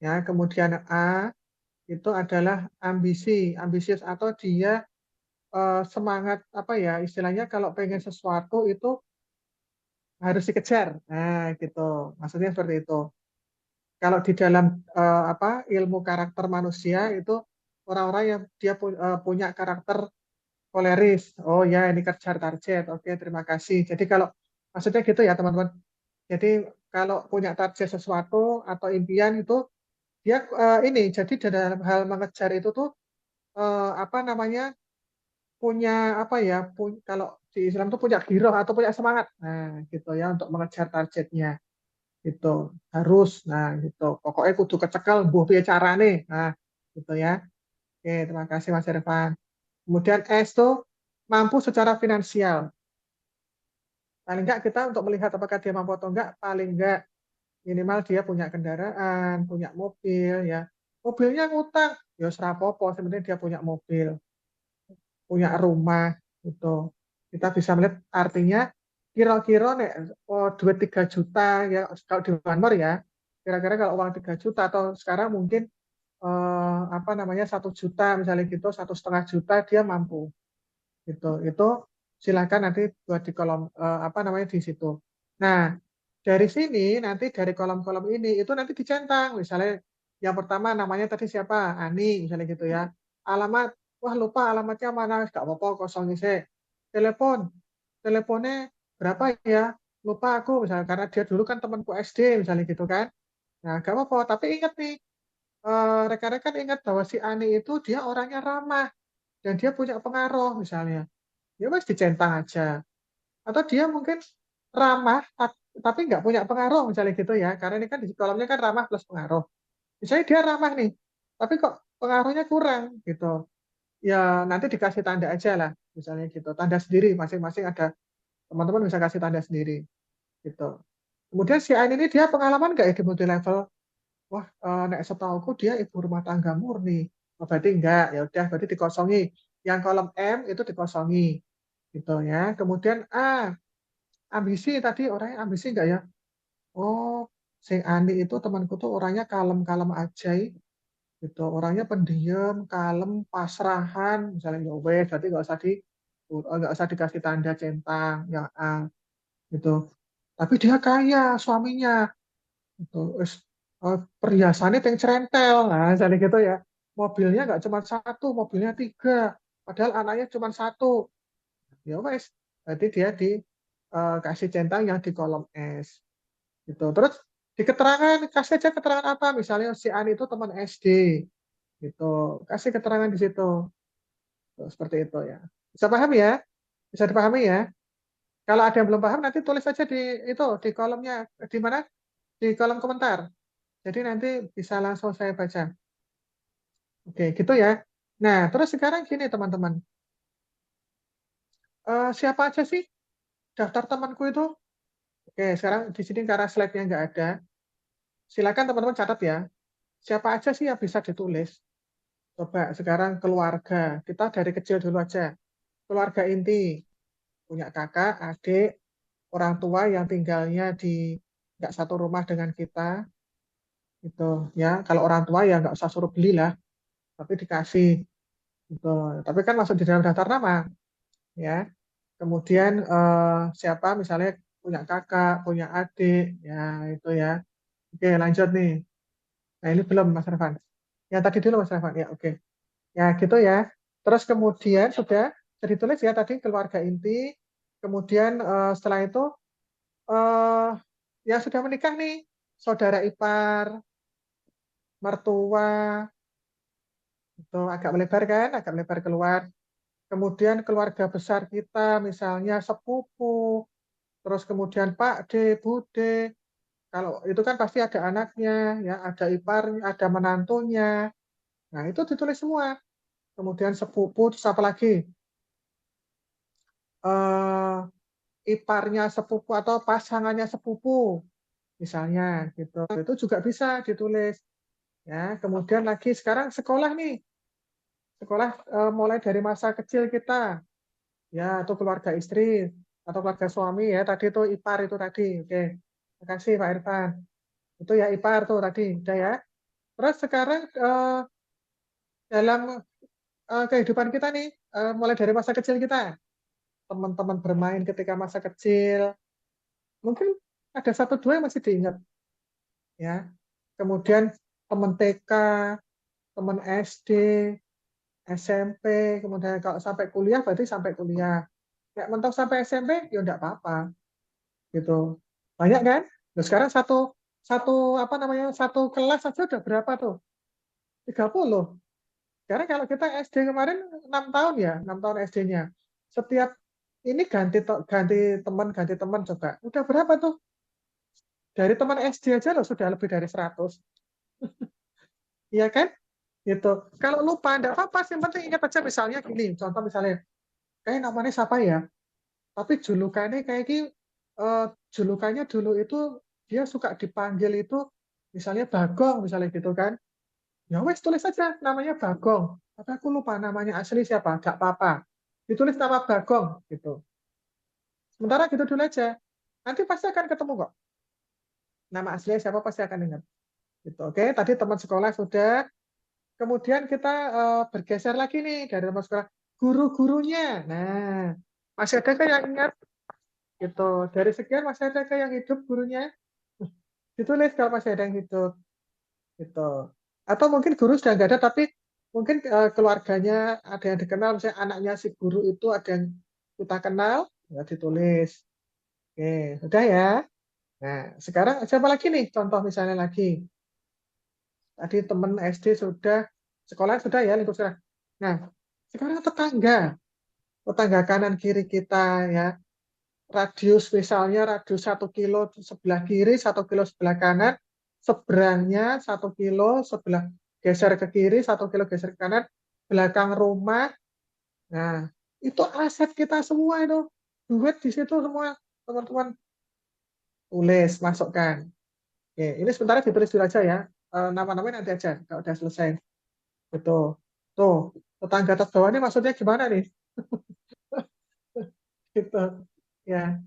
ya kemudian A itu adalah ambisius atau dia semangat apa ya istilahnya kalau pengen sesuatu itu harus dikejar nah gitu maksudnya seperti itu kalau di dalam apa ilmu karakter manusia itu orang-orang yang dia punya karakter koleris oh ya ini kejar target oke terima kasih jadi kalau maksudnya gitu ya teman-teman jadi kalau punya target sesuatu atau impian itu dia ini jadi dalam hal mengejar itu tuh apa namanya punya apa ya kalau di Islam tuh punya giroh atau punya semangat. Nah, gitu ya untuk mengejar targetnya. Gitu. Harus. Nah, gitu. Pokoknya kudu kecekel mbuh piye carane. Nah, gitu ya. Oke, terima kasih Mas Irfan. Kemudian S tuh mampu secara finansial. Paling enggak kita untuk melihat apakah dia mampu atau enggak, paling enggak minimal dia punya kendaraan, punya mobil ya. Mobilnya ngutang, ya ora apa-apa, sebenarnya dia punya mobil, punya rumah gitu. Kita bisa melihat artinya kira-kira nek duit 3 juta ya kalau di Myanmar ya. Kira-kira kalau uang 3 juta atau sekarang mungkin apa namanya 1 juta misalnya gitu, 1,5 juta dia mampu gitu. Itu silakan nanti buat di kolom apa namanya di situ. Nah, dari sini nanti dari kolom-kolom ini itu nanti dicentang. Misalnya yang pertama namanya tadi siapa? Ani misalnya gitu ya. Alamat, wah lupa alamatnya mana, nggak apa-apa kosong sih. Telepon, teleponnya berapa ya? Lupa aku misalnya karena dia dulu kan temanku SD misalnya gitu kan. Nah, nggak apa-apa, tapi ingat nih rekan-rekan ingat bahwa si Ani itu dia orangnya ramah dan dia punya pengaruh misalnya. Ya wes dicentang aja. Atau dia mungkin ramah tapi nggak punya pengaruh misalnya gitu ya. Karena ini kan di kolomnya kan ramah plus pengaruh. Misalnya dia ramah nih, tapi kok pengaruhnya kurang gitu. Ya nanti dikasih tanda aja lah misalnya gitu. Tanda sendiri masing-masing ada teman-teman bisa kasih tanda sendiri gitu. Kemudian si Ain ini dia pengalaman nggak ya di multi level? Wah, nek setauku dia ibu rumah tangga murni. Oh, berarti enggak, ya udah berarti dikosongi. Yang kolom M itu dikosongi gitu ya. Kemudian A, ambisi tadi orangnya ambisi enggak ya? Oh, si Ani itu temanku tuh orangnya kalem-kalem aja gitu. Orangnya pendiam, kalem, pasrahan, misalnya ya wes, berarti nggak usah dikasih tanda centang yang A gitu. Tapi dia kaya suaminya gitu. Perhiasannya yang cerentel, nah misalnya gitu ya. Mobilnya nggak cuma satu, mobilnya 3. Padahal anaknya cuma satu. Ya wes, berarti dia dikasih centang yang di kolom S. Gitu. Terus di keterangan kasih aja keterangan apa? Misalnya si Ani itu teman SD, gitu. Kasih keterangan di situ. Tuh, seperti itu ya. Bisa paham ya? Bisa dipahami ya? Kalau ada yang belum paham nanti tulis aja di itu di kolomnya di mana? Di kolom komentar. Jadi nanti bisa langsung saya baca. Oke, gitu ya. Nah, terus sekarang gini teman-teman. Siapa aja sih daftar temanku itu? Oke, sekarang di sini karena slide-nya nggak ada. Silakan teman-teman catat ya. Siapa aja sih yang bisa ditulis? Coba sekarang keluarga. Kita dari kecil dulu aja. Keluarga inti. Punya kakak, adik, orang tua yang tinggalnya di nggak satu rumah dengan kita. Gitu ya. Kalau orang tua ya nggak usah suruh beli lah. Tapi dikasih. Gitu. Tapi kan masuk di dalam daftar nama. Ya. Kemudian siapa misalnya punya kakak, punya adik, ya itu ya. Oke, lanjut nih. Nah, ini belum Mas Revan. Yang tadi dulu Mas Revan. Ya, oke. Ya, gitu ya. Terus kemudian sudah jadi tulis ya tadi keluarga inti. Kemudian setelah itu eh yang sudah menikah nih, saudara ipar, mertua, itu agak melebar kan, agak melebar keluar. Kemudian keluarga besar kita, misalnya sepupu, terus kemudian Pak D, Bude. Kalau itu kan pasti ada anaknya, ya, ada iparnya, ada menantunya. Nah, itu ditulis semua. Kemudian sepupu, terus apa lagi? Eh, iparnya sepupu atau pasangannya sepupu, misalnya gitu. Itu juga bisa ditulis. Ya, kemudian lagi sekarang sekolah nih. Sekolah mulai dari masa kecil kita, ya, atau keluarga istri, atau keluarga suami, ya, tadi itu ipar itu tadi. Oke, terima kasih Pak Irfan. Itu ya ipar tuh tadi, udah ya. Terus sekarang dalam kehidupan kita nih, mulai dari masa kecil kita, teman-teman bermain ketika masa kecil, mungkin ada satu dua yang masih diingat, ya. Kemudian teman TK, teman SD, SMP, kemudian kalau sampai kuliah berarti sampai kuliah. Kayak mentok sampai SMP, ya enggak apa-apa, gitu. Banyak kan? Nah, sekarang satu satu apa namanya satu kelas saja udah berapa tuh? 30. Karena kalau kita SD kemarin 6 tahun ya, 6 tahun SD-nya. Setiap Ini ganti teman coba. Udah berapa tuh? Dari teman SD aja loh sudah lebih dari 100. Iya kan? Gitu. Kalau lupa enggak apa-apa, yang penting ingat aja misalnya gini, contoh misalnya, kayak namanya siapa ya? Tapi julukannya kayak gini, eh, julukannya dulu itu dia suka dipanggil itu misalnya Bagong misalnya gitu kan. Ya wes tulis aja namanya Bagong. Tapi aku lupa namanya asli siapa, nggak apa-apa. Ditulis nama Bagong gitu. Sementara gitu dulu aja. Nanti pasti akan ketemu kok. Nama aslinya siapa pasti akan ingat. Gitu. Oke, tadi teman sekolah sudah. Kemudian kita bergeser lagi nih dari teman sekolah. Guru-gurunya. Nah, masih ada kan yang ingat? Gitu. Dari sekian masih ada kan yang hidup gurunya? Ditulis kalau masih ada yang hidup. Gitu. Atau mungkin guru sudah nggak ada, tapi mungkin keluarganya ada yang dikenal, misalnya anaknya si guru itu ada yang kita kenal, ya ditulis. Oke, udah ya. Nah, sekarang siapa lagi nih? Contoh misalnya lagi. Tadi teman SD sudah, sekolah sudah ya, lingkup sekolah. Nah, sekarang tetangga. Tetangga kanan kiri kita ya. Radius misalnya radius 1 kilo sebelah kiri, 1 kilo sebelah kanan, seberangnya 1 kilo sebelah geser ke kiri, 1 kilo geser ke kanan, belakang rumah. Nah, itu aset kita semua itu. Duit di situ semua, teman-teman. Tulis, masukkan. Oke, ini sebentar ditulis dulu aja ya. Nama-namanya nanti aja, kalau udah selesai. Betul. Tuh, tetangga terbawah ini maksudnya gimana nih? Gitu. Ya.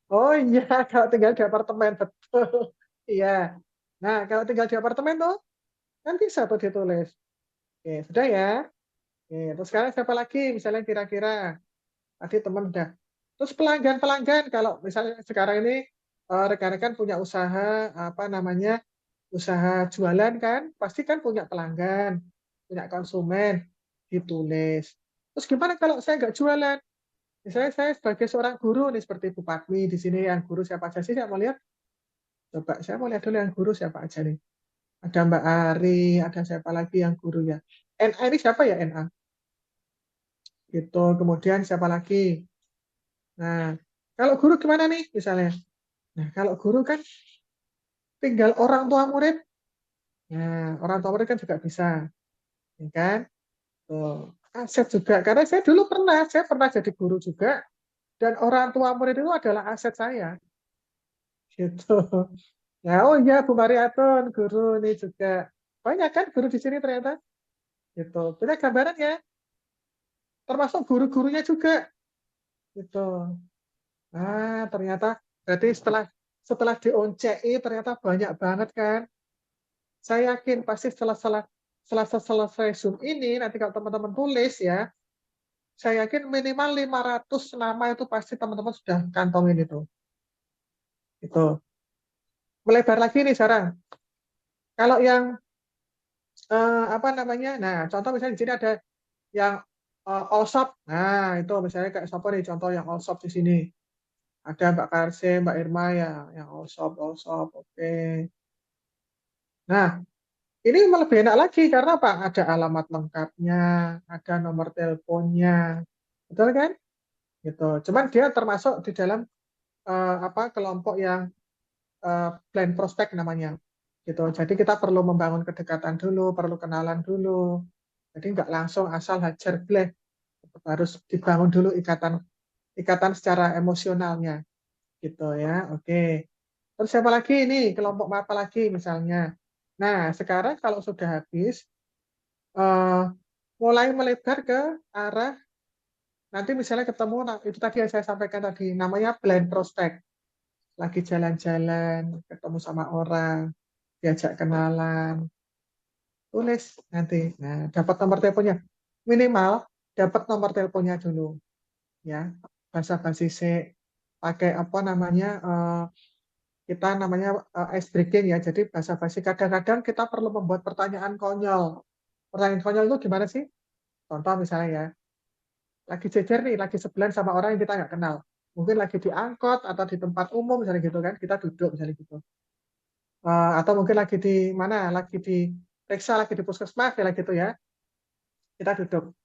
Oh iya, kalau tinggal di apartemen, betul. Iya. Nah, kalau tinggal di apartemen tuh, kan bisa tuh ditulis. Oke, sudah ya. Oke, terus sekarang siapa lagi? Misalnya kira-kira, tadi teman udah. Terus pelanggan-pelanggan, kalau misalnya sekarang ini rekan-rekan punya usaha, apa namanya, usaha jualan kan, pasti kan punya pelanggan, punya konsumen, ditulis. Terus gimana kalau saya nggak jualan? Misalnya saya sebagai seorang guru nih, seperti Bu Patmi, di sini yang guru siapa aja sih? Saya mau lihat. Coba saya mau lihat dulu yang guru siapa aja nih. Ada Mbak Ari, ada siapa lagi yang gurunya. NA ini siapa ya NA? Gitu. Kemudian siapa lagi? Nah, kalau guru gimana nih misalnya? Nah, kalau guru kan tinggal orang tua murid. Nah, orang tua murid kan juga bisa, ya kan? Tuh. Aset juga. Karena saya pernah jadi guru juga, dan orang tua murid itu adalah aset saya. Gitu. Ya, oh iya, Bu Mariatun, guru ini juga. Banyak kan guru di sini ternyata. Gitu. Punya gambaran ya? Termasuk guru-gurunya juga. Gitu. Ternyata berarti setelah setelah dioncei ternyata banyak banget kan. Saya yakin pasti setelah selesai Zoom ini, nanti kalau teman-teman tulis ya, saya yakin minimal 500 nama itu pasti teman-teman sudah kantongin itu. Itu. Melebar lagi nih sekarang. Kalau yang apa namanya? Nah, contoh misalnya di sini ada yang all shop. Nah, itu misalnya kayak siapa nih contoh yang all shop di sini. Ada Mbak Karse, Mbak Irma ya, yang all shop, all shop. Oke. Nah, ini lebih enak lagi karena apa? Ada alamat lengkapnya, ada nomor teleponnya. Betul kan? Gitu. Cuman dia termasuk di dalam apa kelompok yang blind prospect namanya. Gitu. Jadi kita perlu membangun kedekatan dulu, perlu kenalan dulu. Jadi nggak langsung asal hajar bleh. Harus dibangun dulu ikatan ikatan secara emosionalnya. Gitu ya. Oke. Terus siapa lagi ini? Kelompok apa lagi misalnya? Nah, sekarang kalau sudah habis, eh, mulai melebar ke arah nanti misalnya ketemu, nah, itu tadi yang saya sampaikan tadi, namanya blind prospect. Lagi jalan-jalan, ketemu sama orang, diajak kenalan, tulis nanti. Nah, dapat nomor teleponnya. Minimal dapat nomor teleponnya dulu, ya. Basa-basi pakai apa namanya, kita namanya ice breaking ya. Jadi basa-basi kadang-kadang kita perlu membuat pertanyaan konyol. Pertanyaan konyol itu gimana sih? Contoh misalnya ya, lagi jejer nih, lagi sebelahan sama orang yang kita nggak kenal. Mungkin lagi di angkot atau di tempat umum misalnya gitu kan, kita duduk misalnya gitu. Atau mungkin lagi di mana, lagi di periksa, lagi di puskesmas, kayak gitu ya, kita duduk.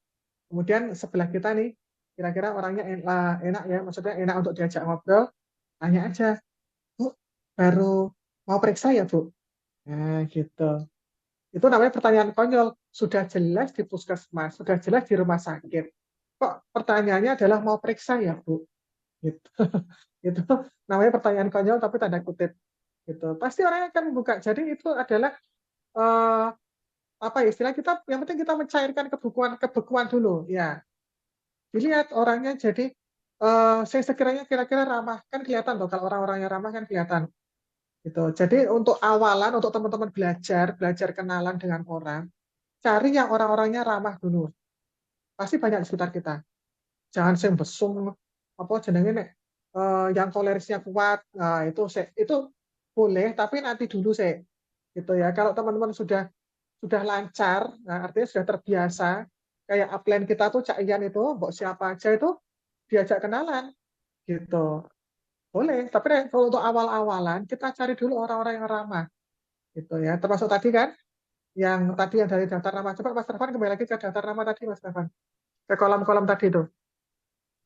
Kemudian sebelah kita nih, kira-kira orangnya enak ya, maksudnya enak untuk diajak ngobrol, tanya aja, Bu, baru mau periksa ya, Bu? Nah, gitu. Itu namanya pertanyaan konyol. Sudah jelas di puskesmas, sudah jelas di rumah sakit. Kok pertanyaannya adalah mau periksa ya, Bu? Gitu. Itu namanya pertanyaan konyol tapi tanda kutip. Gitu. Pasti orang akan membuka. Jadi itu adalah eh, apa ya, istilah kita, yang penting kita mencairkan kebekuan dulu. Ya, dilihat orangnya jadi saya sekiranya kira-kira ramah, kan kelihatan tuh kalau orang-orangnya ramah kan kelihatan gitu. Jadi untuk awalan, untuk teman-teman belajar belajar kenalan dengan orang, cari yang orang-orangnya ramah dulu. Pasti banyak di sekitar kita. Jangan sing besung apa jenenge nek yang kolerisnya kuat. Nah, itu boleh tapi nanti dulu sih. Gitu ya. Kalau teman-teman sudah lancar, nah artinya sudah terbiasa, kayak upline kita tuh Cak Ian itu, mbok siapa aja itu diajak kenalan gitu. Boleh, tapi kalau untuk awal-awalan kita cari dulu orang-orang yang ramah gitu ya. Termasuk tadi kan yang dari daftar nama. Coba Mas Irfan kembali lagi ke daftar nama tadi Mas Irfan. Ke kolom-kolom tadi itu.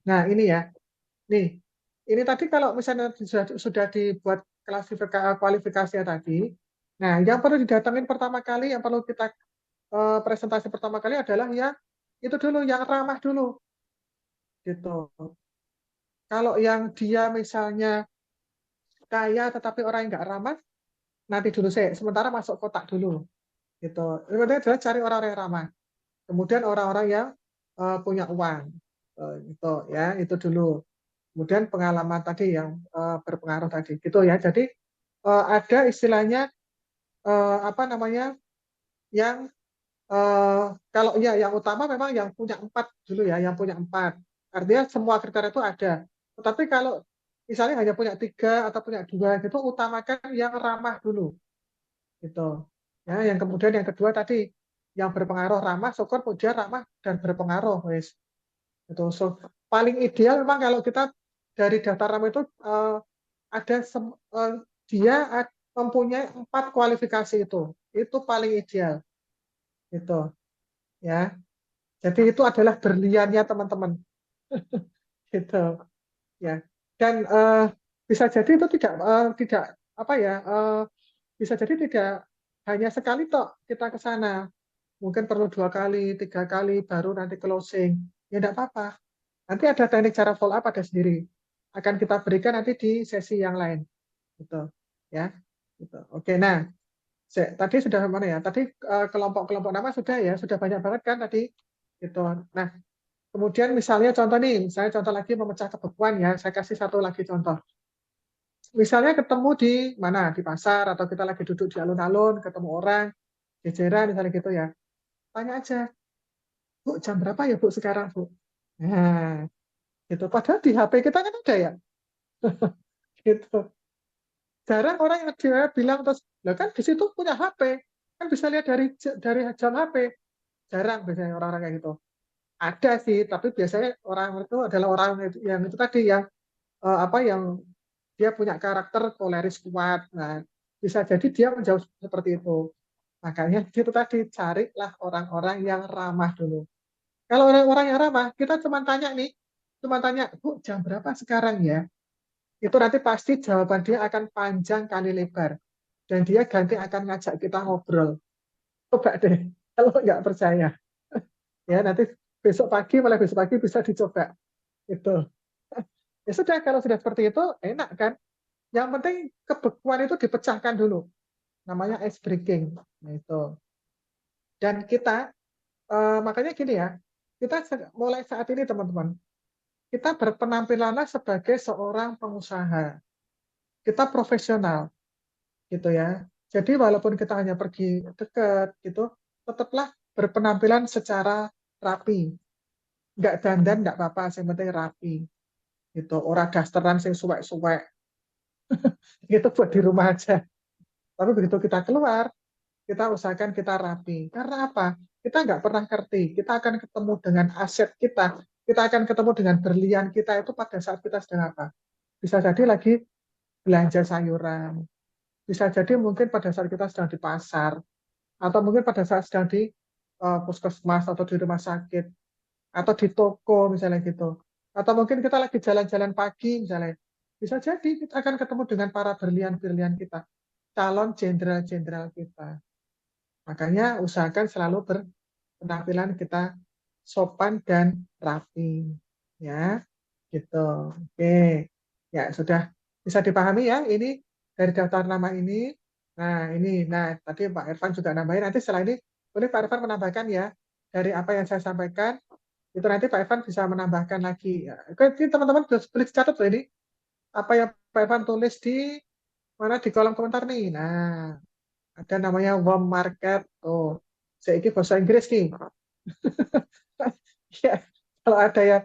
Nah, ini ya. Nih. Ini tadi kalau misalnya sudah dibuat kualifikasinya tadi. Nah, yang perlu didatengin pertama kali, yang perlu kita presentasi pertama kali adalah ya itu dulu yang ramah dulu gitu. Kalau yang dia misalnya kaya tetapi orang yang nggak ramah, nanti dulu sih. Sementara masuk kotak dulu gitu. Yang penting adalah cari orang-orang yang ramah. Kemudian orang-orang yang punya uang, gitu ya, itu dulu. Kemudian pengalaman tadi yang berpengaruh tadi, gitu ya. Jadi ada istilahnya apa namanya, yang kalau ya yang utama memang yang punya 4 dulu ya, yang punya 4. Artinya semua kriteria itu ada. Tetapi kalau misalnya hanya punya 3 atau punya 2, gitu utamakan yang ramah dulu, gitu. Ya, yang kemudian yang kedua tadi yang berpengaruh ramah, syukur dia ramah dan berpengaruh, wes. Itu so, paling ideal memang kalau kita dari daftar nama itu ada dia mempunyai 4 kualifikasi itu paling ideal itu ya. Jadi itu adalah berliannya teman-teman gitu ya. Dan bisa jadi itu tidak apa ya, bisa jadi tidak hanya sekali toh kita ke sana, mungkin perlu 2 kali 3 kali baru nanti closing, ya tidak apa-apa. Nanti ada teknik cara follow up ada sendiri. Akan kita berikan nanti di sesi yang lain. Gitu. Ya. Gitu. Oke, nah, tadi sudah mana ya? Tadi kelompok-kelompok nama sudah ya, sudah banyak banget kan tadi. Gitu. Nah, kemudian misalnya contoh nih, saya contoh lagi memecah kebekuan ya. Saya kasih satu lagi contoh. Misalnya ketemu di mana? Di pasar atau kita lagi duduk di alun-alun, ketemu orang, jejeran misalnya gitu ya. Tanya aja, Bu, jam berapa ya Bu sekarang Bu? Nah, gitu. Padahal di HP kita kan ada ya. Gitu. Jarang orang yang dia bilang terus, lah kan di situ punya HP, kan bisa lihat dari jam HP. Jarang biasanya orang-orang kayak gitu. Ada sih, tapi biasanya orang itu adalah orang yang itu tadi yang apa yang dia punya karakter koleris kuat. Nah, bisa jadi dia menjauh seperti itu. Makanya itu tadi carilah orang-orang yang ramah dulu. Kalau orang-orang yang ramah, kita cuma tanya, Bu, jam berapa sekarang ya? Itu nanti pasti jawaban dia akan panjang kali lebar. Dan dia ganti akan ngajak kita ngobrol. Coba deh, kalau nggak percaya. Ya, nanti besok pagi bisa dicoba. Itu. Ya sudah, kalau sudah seperti itu, enak kan? Yang penting kebekuan itu dipecahkan dulu. Namanya ice breaking. Nah, itu. Dan kita, makanya gini ya, kita mulai saat ini teman-teman, kita berpenampilanlah sebagai seorang pengusaha. Kita profesional. Gitu ya. Jadi walaupun kita hanya pergi dekat gitu, tetaplah berpenampilan secara rapi. Nggak dandan, nggak apa-apa, yang penting rapi. Gitu. Orang dasteran sing suwek-suwek. Itu buat di rumah aja. Tapi begitu kita keluar, kita usahakan kita rapi. Karena apa? Kita nggak pernah ngerti. Kita akan ketemu dengan aset kita. Kita akan ketemu dengan berlian kita itu pada saat kita sedang apa? Bisa jadi lagi belanja sayuran. Bisa jadi mungkin pada saat kita sedang di pasar, atau mungkin pada saat sedang di puskesmas atau di rumah sakit, atau di toko misalnya gitu. Atau mungkin kita lagi jalan-jalan pagi misalnya. Bisa jadi kita akan ketemu dengan para berlian-berlian kita, calon jenderal-jenderal kita. Makanya usahakan selalu berpenampilan kita sopan dan rapi. Ya, gitu. Oke. Ya, sudah bisa dipahami ya ini dari daftar nama ini. Nah, ini. Nah, tadi Pak Irfan juga nambahin. Nanti setelah ini boleh Pak Irfan menambahkan ya dari apa yang saya sampaikan. Itu nanti Pak Irfan bisa menambahkan lagi. Ya, oke, ini teman-teman boleh catat loh ini. Apa yang Pak Irfan tulis di mana di kolom komentar nih. Nah, ada namanya warm market. Oh, saya ini bahasa Inggris nih. Ya, kalau ada yang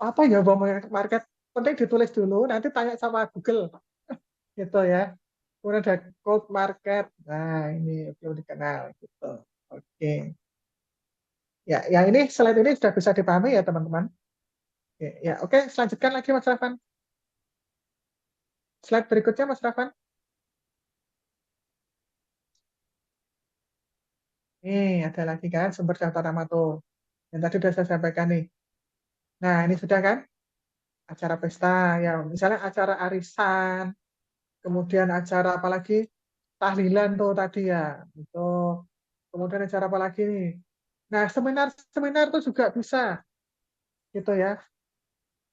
apa ya warm market, penting ditulis dulu. Nanti tanya sama Google, gitu ya. Kemudian ada cold market. Nah, ini perlu dikenal, gitu. Oke. Ya, yang ini slide ini sudah bisa dipahami ya teman-teman. Oke, ya, oke. Selanjutkan lagi Mas Rafan. Slide berikutnya Mas Rafan. Nih, ada lagi kan sumber daftar nama tuh. Yang tadi sudah saya sampaikan nih. Nah, ini sudah kan acara pesta, ya misalnya acara arisan, kemudian acara apalagi tahlilan tuh tadi ya. Itu. Kemudian acara apa lagi nih? Nah, seminar-seminar tuh juga bisa gitu ya.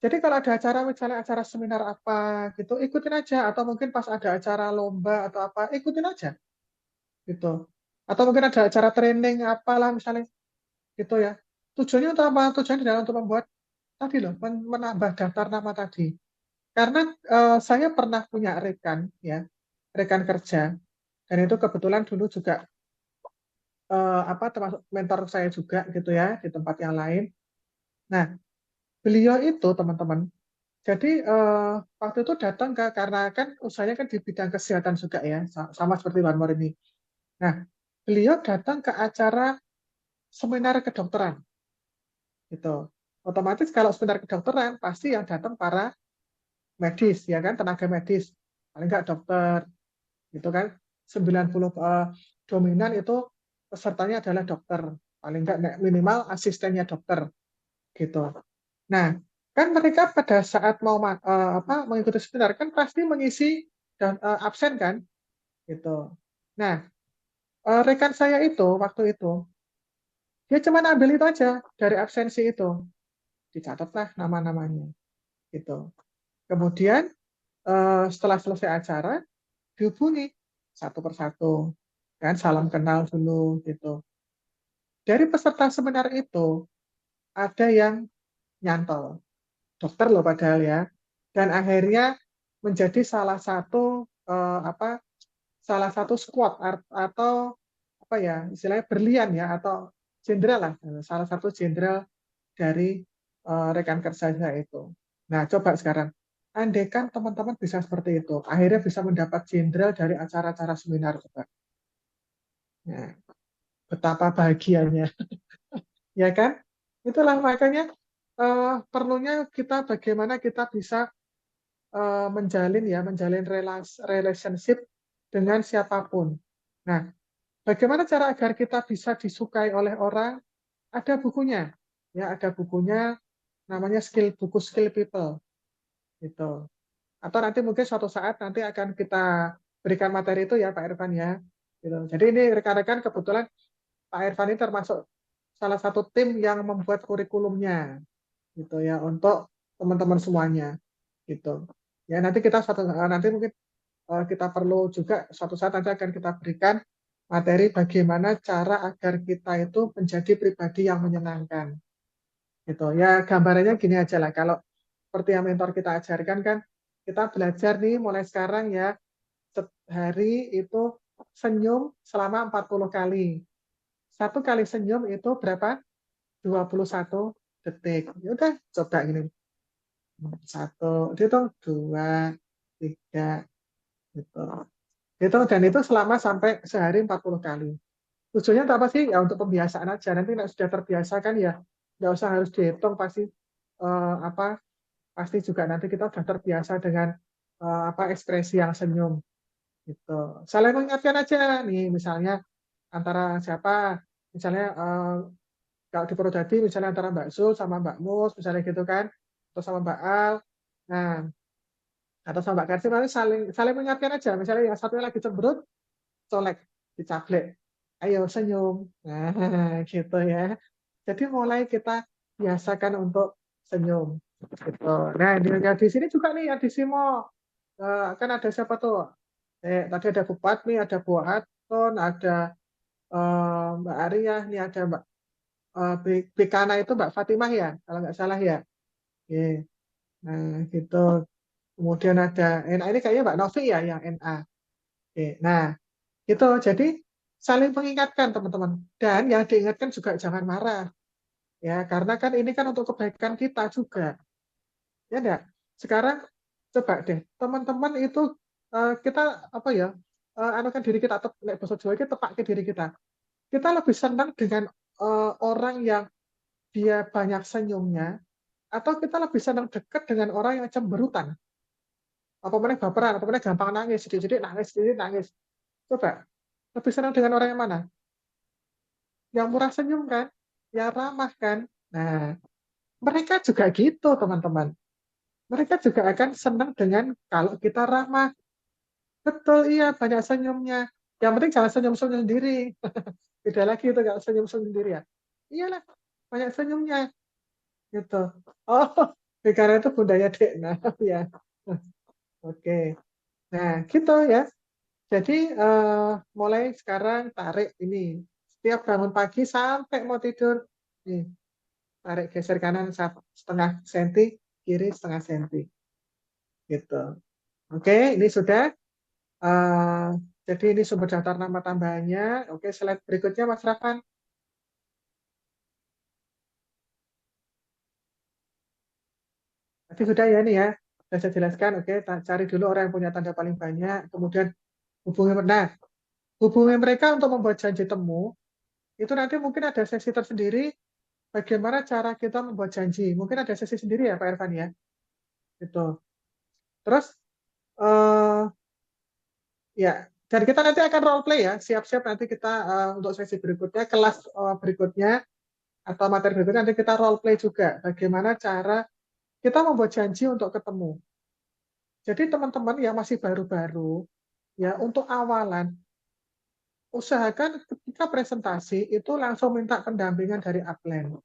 Jadi kalau ada acara misalnya acara seminar apa gitu, ikutin aja atau mungkin pas ada acara lomba atau apa, ikutin aja gitu. Atau mungkin ada acara training apalah misalnya gitu ya. Tujuannya untuk apa? Tujuannya adalah untuk membuat tadi loh, menambah daftar nama tadi. Karena saya pernah punya rekan ya, rekan kerja dan itu kebetulan dulu juga apa termasuk mentor saya juga gitu ya di tempat yang lain. Nah, beliau itu teman-teman, jadi waktu itu datang ke karena kan usahanya kan di bidang kesehatan juga ya, sama seperti One More ini. Nah, beliau datang ke acara seminar kedokteran gitu. Otomatis kalau seminar kedokteran pasti yang datang para medis ya kan, tenaga medis, paling nggak dokter gitu kan. 90 dominan itu pesertanya adalah dokter, paling nggak minimal asistennya dokter gitu. Nah, kan mereka pada saat mau apa mengikuti seminar kan pasti mengisi dan absen kan, gitu. Nah, rekan saya itu waktu itu dia cuma ambil itu aja dari absensi itu, dicatatlah nama-namanya, gitu. Kemudian setelah selesai acara dihubungi satu persatu, kan salam kenal dulu, gitu. Dari peserta seminar itu ada yang nyantol, dokter loh padahal ya, dan akhirnya menjadi salah satu apa salah satu squad atau apa ya istilahnya berlian ya atau jenderal lah salah satu jenderal dari rekan kerja saya itu. Nah coba sekarang andaikan teman-teman bisa seperti itu akhirnya bisa mendapat jenderal dari acara-acara seminar coba. Nah, betapa bahagianya ya kan? Itulah makanya perlunya kita bagaimana kita bisa menjalin relationship dengan siapapun. Nah, bagaimana cara agar kita bisa disukai oleh orang? Ada bukunya, ya ada bukunya namanya buku Skill People, gitu. Atau nanti mungkin suatu saat nanti akan kita berikan materi itu ya Pak Irfan ya, gitu. Jadi ini rekan-rekan kebetulan Pak Irfan ini termasuk salah satu tim yang membuat kurikulumnya, gitu ya untuk teman-teman semuanya, gitu. Ya nanti mungkin kita perlu juga suatu saat nanti akan kita berikan materi bagaimana cara agar kita itu menjadi pribadi yang menyenangkan. Gitu. Ya gambarannya gini aja lah. Kalau seperti yang mentor kita ajarkan kan, kita belajar nih mulai sekarang ya, sehari itu senyum selama 40 kali. Satu kali senyum itu berapa? 21 detik. Ya udah coba gini. Satu, dihitung dua, tiga, gitu. Itu dan itu selama sampai sehari 40 kali. Tujuannya apa sih? Ya untuk pembiasaan aja. Nanti sudah terbiasa kan ya, nggak usah harus dihitung pasti apa pasti juga nanti kita sudah terbiasa dengan apa ekspresi yang senyum gitu. Saling mengingatkan aja nih misalnya antara siapa misalnya Kalau di Purwodadi misalnya antara Mbak Sul sama Mbak Mus, misalnya gitu kan, atau sama Mbak Al, nah, atau sama Mbak Kersi, nanti saling saling mengingatkan aja. Misalnya yang satunya lagi cemberut, colek, dicaplek. Ayo senyum. Nah, gitu ya. Jadi mulai kita biasakan untuk senyum. Gitu. Nah, di sini juga nih, ya di Simo. Kan ada siapa tuh? Tadi ada Bupati, ada Bu Aton, ada Mbak Arya, nih ada Mbak Bikana itu Mbak Fatimah ya, kalau nggak salah ya. Oke. Nah, gitu. Kemudian ada NA ini kayaknya Mbak Novi ya yang NA. Oke. Nah, itu jadi saling mengingatkan teman-teman. Dan yang diingatkan juga jangan marah. Ya, karena kan ini kan untuk kebaikan kita juga. Ya enggak? Sekarang coba deh, teman-teman itu kita apa ya? Anukan diri kita atau nek basa Jawa iki tepak ke diri kita. Kita lebih senang dengan orang yang dia banyak senyumnya atau kita lebih senang dekat dengan orang yang cemberutan. Apa mana baperan, apa mana gampang nangis, sedikit-sedikit nangis, sedikit nangis. Coba, lebih senang dengan orang yang mana? Yang murah senyum kan? Yang ramah kan? Nah, mereka juga gitu, teman-teman. Mereka juga akan senang dengan kalau kita ramah. Betul, iya, banyak senyumnya. Yang penting jangan senyum-senyum sendiri. Beda lagi itu kalau senyum-senyum sendiri ya. Iyalah, banyak senyumnya. Gitu. Oh, karena itu budaya dek. Nah, ya. Oke. Nah, gitu ya. Jadi mulai sekarang tarik ini. Setiap bangun pagi sampai mau tidur, nih, tarik geser kanan 1,5 senti, kiri 0,5 senti. Gitu. Oke, ini sudah. eh, jadi ini sumber daftar nama tambahannya. Oke, slide berikutnya Mas Rafan. Tadi sudah ya ini ya. Sudah saya jelaskan. Oke, cari dulu orang yang punya tanda paling banyak. Kemudian hubungi. Nah, hubungi mereka untuk membuat janji temu. Itu nanti mungkin ada sesi tersendiri. Bagaimana cara kita membuat janji? Mungkin ada sesi sendiri ya Pak Irfan ya. Gitu. Terus eh ya, dan kita nanti akan role play ya. Siap-siap nanti kita untuk sesi berikutnya, kelas berikutnya atau materi berikutnya nanti kita role play juga. Bagaimana cara kita membuat janji untuk ketemu. Jadi teman-teman yang masih baru-baru ya untuk awalan usahakan ketika presentasi itu langsung minta pendampingan dari upline.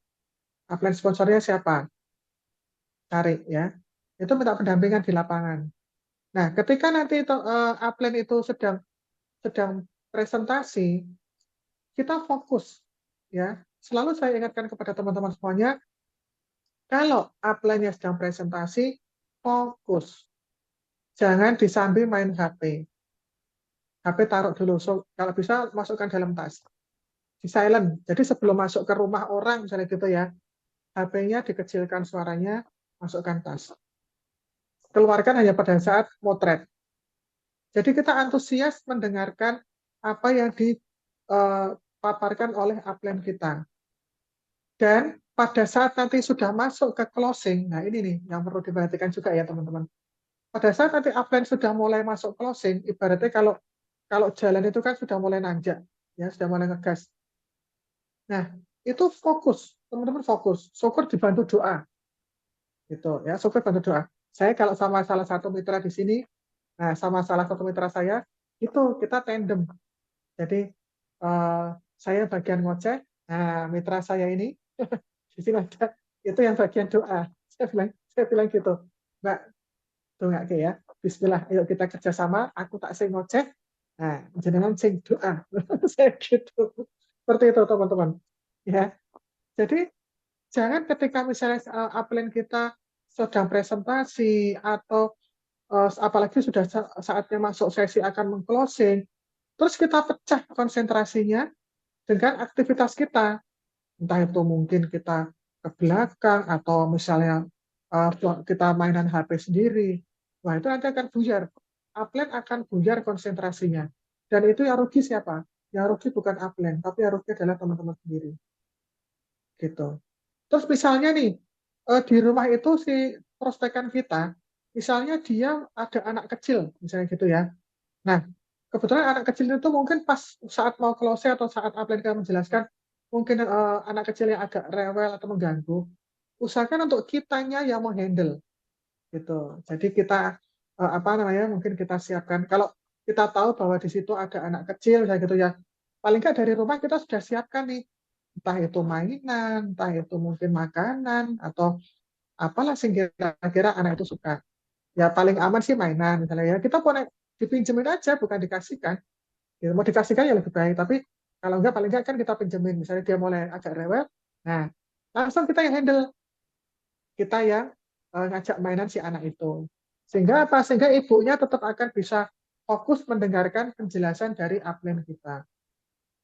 Upline sponsornya siapa? Cari ya. Itu minta pendampingan di lapangan. Nah, ketika nanti itu, upline itu sedang sedang presentasi, kita fokus ya. Selalu saya ingatkan kepada teman-teman semuanya, kalau upline-nya sedang presentasi, fokus. Jangan disambi main HP. HP taruh dulu. So, kalau bisa masukkan dalam tas. Di silent. Jadi sebelum masuk ke rumah orang misalnya gitu ya, HP-nya dikecilkan suaranya, masukkan tas. Keluarkan hanya pada saat motret. Jadi kita antusias mendengarkan apa yang dipaparkan oleh upline kita. Dan pada saat nanti sudah masuk ke closing, nah ini nih yang perlu diperhatikan juga ya teman-teman. Pada saat nanti upline sudah mulai masuk closing, ibaratnya kalau kalau jalan itu kan sudah mulai nanjak, ya sudah mulai ngegas. Nah, itu fokus, teman-teman fokus. Syukur dibantu doa, gitu ya. Syukur bantu doa. Saya kalau sama salah satu mitra di sini, nah sama salah satu mitra saya, itu kita tandem. Jadi eh, saya bagian ngoceh, nah mitra saya ini di sini ada itu yang bagian doa. Saya bilang gitu, Mbak, tuh nggak ya. Bismillah, yuk kita kerjasama. Aku tak sing ngoceh, nah jenengan sing doa. Saya gitu. Seperti itu teman-teman. Ya, jadi jangan ketika misalnya upline kita sedang presentasi atau apalagi sudah saatnya masuk sesi akan mengclosing, terus kita pecah konsentrasinya dengan aktivitas kita. Entah itu mungkin kita ke belakang atau misalnya uh, kita mainan HP sendiri. Wah, itu nanti akan buyar. Upline akan buyar konsentrasinya. Dan itu yang rugi siapa? Yang rugi bukan upline, tapi yang rugi adalah teman-teman sendiri. Gitu. Terus misalnya nih, di rumah itu si prospekan kita, misalnya dia ada anak kecil, misalnya gitu ya. Nah, kebetulan anak kecil itu mungkin pas saat mau close atau saat upline kita menjelaskan, mungkin anak kecil yang agak rewel atau mengganggu, usahakan untuk kitanya yang menghandle gitu. Jadi kita apa namanya, mungkin kita siapkan kalau kita tahu bahwa di situ ada anak kecil kayak gitu ya. Paling nggak dari rumah kita sudah siapkan nih, entah itu mainan, entah itu mungkin makanan atau apalah sih kira-kira anak itu suka. Ya paling aman sih mainan misalnya ya. Kita boleh dipinjemin aja bukan dikasihkan. Ya, mau dikasihkan ya lebih baik, tapi kalau enggak paling enggak kan kita pinjemin. Misalnya dia mulai agak rewel, nah langsung kita yang handle, kita yang ngajak mainan si anak itu. Sehingga apa? Sehingga ibunya tetap akan bisa fokus mendengarkan penjelasan dari upline kita.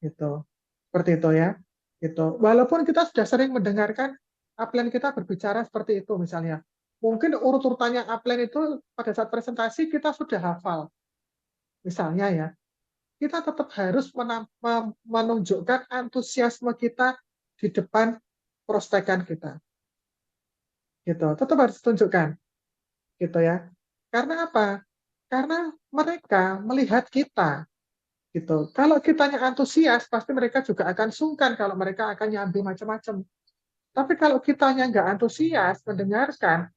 Gitu. Seperti itu ya. Gitu. Walaupun kita sudah sering mendengarkan upline kita berbicara seperti itu misalnya. Mungkin urut-urutannya upline itu pada saat presentasi kita sudah hafal. Misalnya ya, kita tetap harus menunjukkan antusiasme kita di depan prospekan kita. Gitu. Tetap harus tunjukkan. Gitu ya. Karena apa? Karena mereka melihat kita. Gitu. Kalau kitanya antusias, pasti mereka juga akan sungkan kalau mereka akan nyambi macam-macam. Tapi kalau kitanya nggak antusias mendengarkan,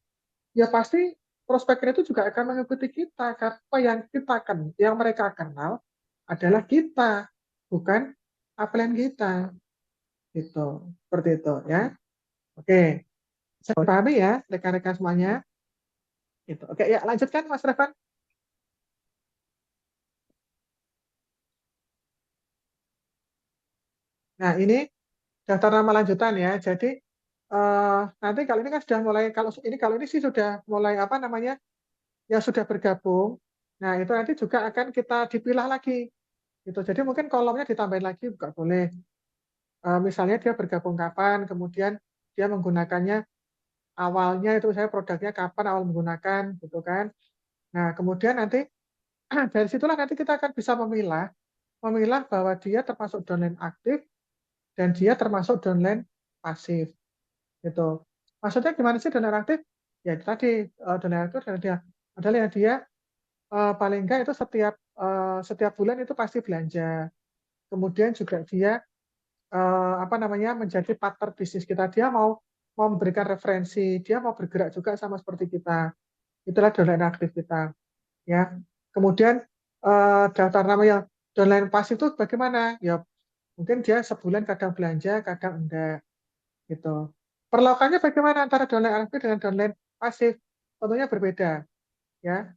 ya pasti prospeknya itu juga akan mengikuti kita. Karena yang kita yang mereka kenal adalah kita, bukan upline kita. Gitu. Seperti itu ya. Oke. Saya pahami ya rekan-rekan semuanya. Gitu. Oke, ya lanjutkan Mas Revan. Nah, ini daftar nama lanjutan ya. Jadi nanti kalau ini kan sudah mulai, kalau ini sih sudah mulai apa namanya, yang sudah bergabung. Nah, itu nanti juga akan kita dipilah lagi. Gitu. Jadi mungkin kolomnya ditambahin lagi juga boleh. Misalnya dia bergabung kapan, kemudian dia menggunakannya awalnya itu saya produknya kapan awal menggunakan gitu kan. Nah, kemudian nanti dari situlah nanti kita akan bisa memilah bahwa dia termasuk downline aktif dan dia termasuk downline pasif gitu. Maksudnya gimana sih downline aktif? Ya tadi downline aktif adalah yang dia paling enggak itu setiap bulan itu pasti belanja. Kemudian juga dia apa namanya menjadi partner bisnis kita. Dia mau memberikan referensi, dia mau bergerak juga sama seperti kita. Itulah downline aktif kita, ya. Kemudian daftar nama yang downline pasif itu bagaimana? Ya mungkin dia sebulan kadang belanja, kadang enggak, gitu. Perlakuannya bagaimana antara downline aktif dengan downline pasif? Tentunya berbeda, ya.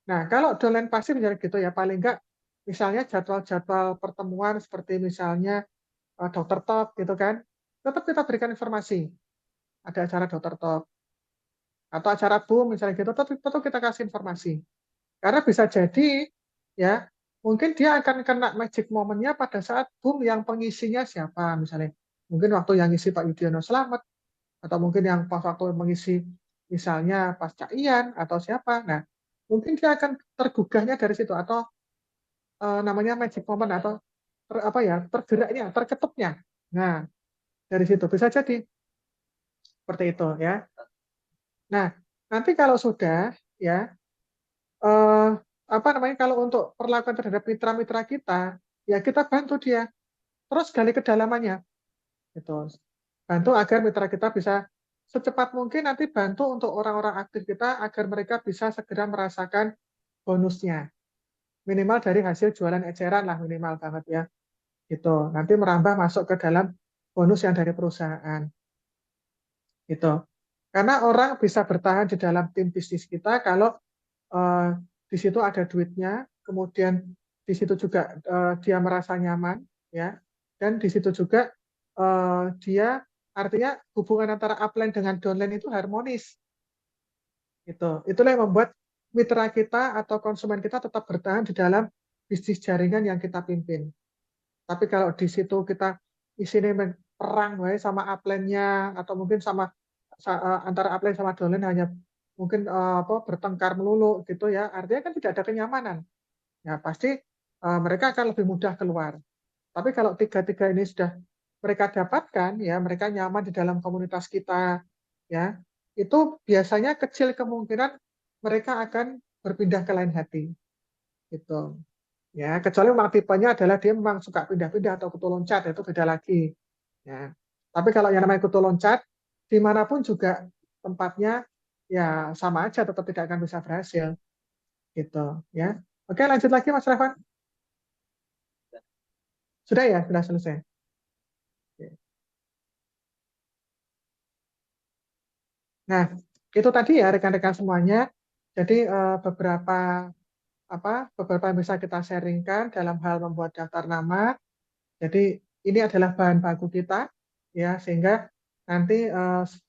Nah, kalau downline pasif misalnya gitu ya, paling enggak misalnya jadwal-jadwal pertemuan seperti misalnya dokter talk gitu kan, tetap kita berikan informasi. Ada acara dokter talk atau acara boom misalnya gitu, tetap kita kasih informasi. Karena bisa jadi ya, mungkin dia akan kena magic momennya pada saat boom yang pengisinya siapa misalnya. Mungkin waktu yang ngisi Pak Yudhoyono Slamet, atau mungkin yang pas waktu mengisi misalnya pas Cak Ian atau siapa. Nah, mungkin dia akan tergugahnya dari situ atau namanya magic moment atau apa ya, tergeraknya, terketupnya. Nah, dari situ bisa jadi seperti itu ya. Nah, nanti kalau sudah ya eh, apa namanya, kalau untuk perlakuan terhadap mitra-mitra kita, ya kita bantu dia terus gali kedalamannya gitu. Bantu agar mitra kita bisa secepat mungkin nanti bantu untuk orang-orang aktif kita agar mereka bisa segera merasakan bonusnya. Minimal dari hasil jualan eceran lah, minimal banget ya. Gitu. Nanti merambah masuk ke dalam bonus yang dari perusahaan. Gitu. Karena orang bisa bertahan di dalam tim bisnis kita kalau eh, di situ ada duitnya, kemudian di situ juga dia merasa nyaman, ya, dan di situ juga dia artinya hubungan antara upline dengan downline itu harmonis, gitu. Itulah yang membuat mitra kita atau konsumen kita tetap bertahan di dalam bisnis jaringan yang kita pimpin. Tapi kalau di situ kita isinya perang sama upline-nya atau mungkin sama antara upline sama downline hanya mungkin apa bertengkar melulu gitu ya, artinya kan tidak ada kenyamanan. Ya pasti mereka akan lebih mudah keluar. Tapi kalau tiga-tiga ini sudah mereka dapatkan, ya mereka nyaman di dalam komunitas kita, ya itu biasanya kecil kemungkinan mereka akan berpindah ke lain hati, gitu. Ya kecuali memang tipenya adalah dia memang suka pindah-pindah atau ketua loncat, itu beda lagi. Ya. Tapi kalau yang namanya kutu loncat, dimanapun juga tempatnya ya sama aja, tetap tidak akan bisa berhasil gitu ya. Oke, lanjut lagi Mas Revan. Sudah ya, sudah selesai. Oke. Nah, itu tadi ya rekan-rekan semuanya. Jadi beberapa yang bisa kita sharingkan dalam hal membuat daftar nama. Jadi ini adalah bahan baku kita ya, sehingga nanti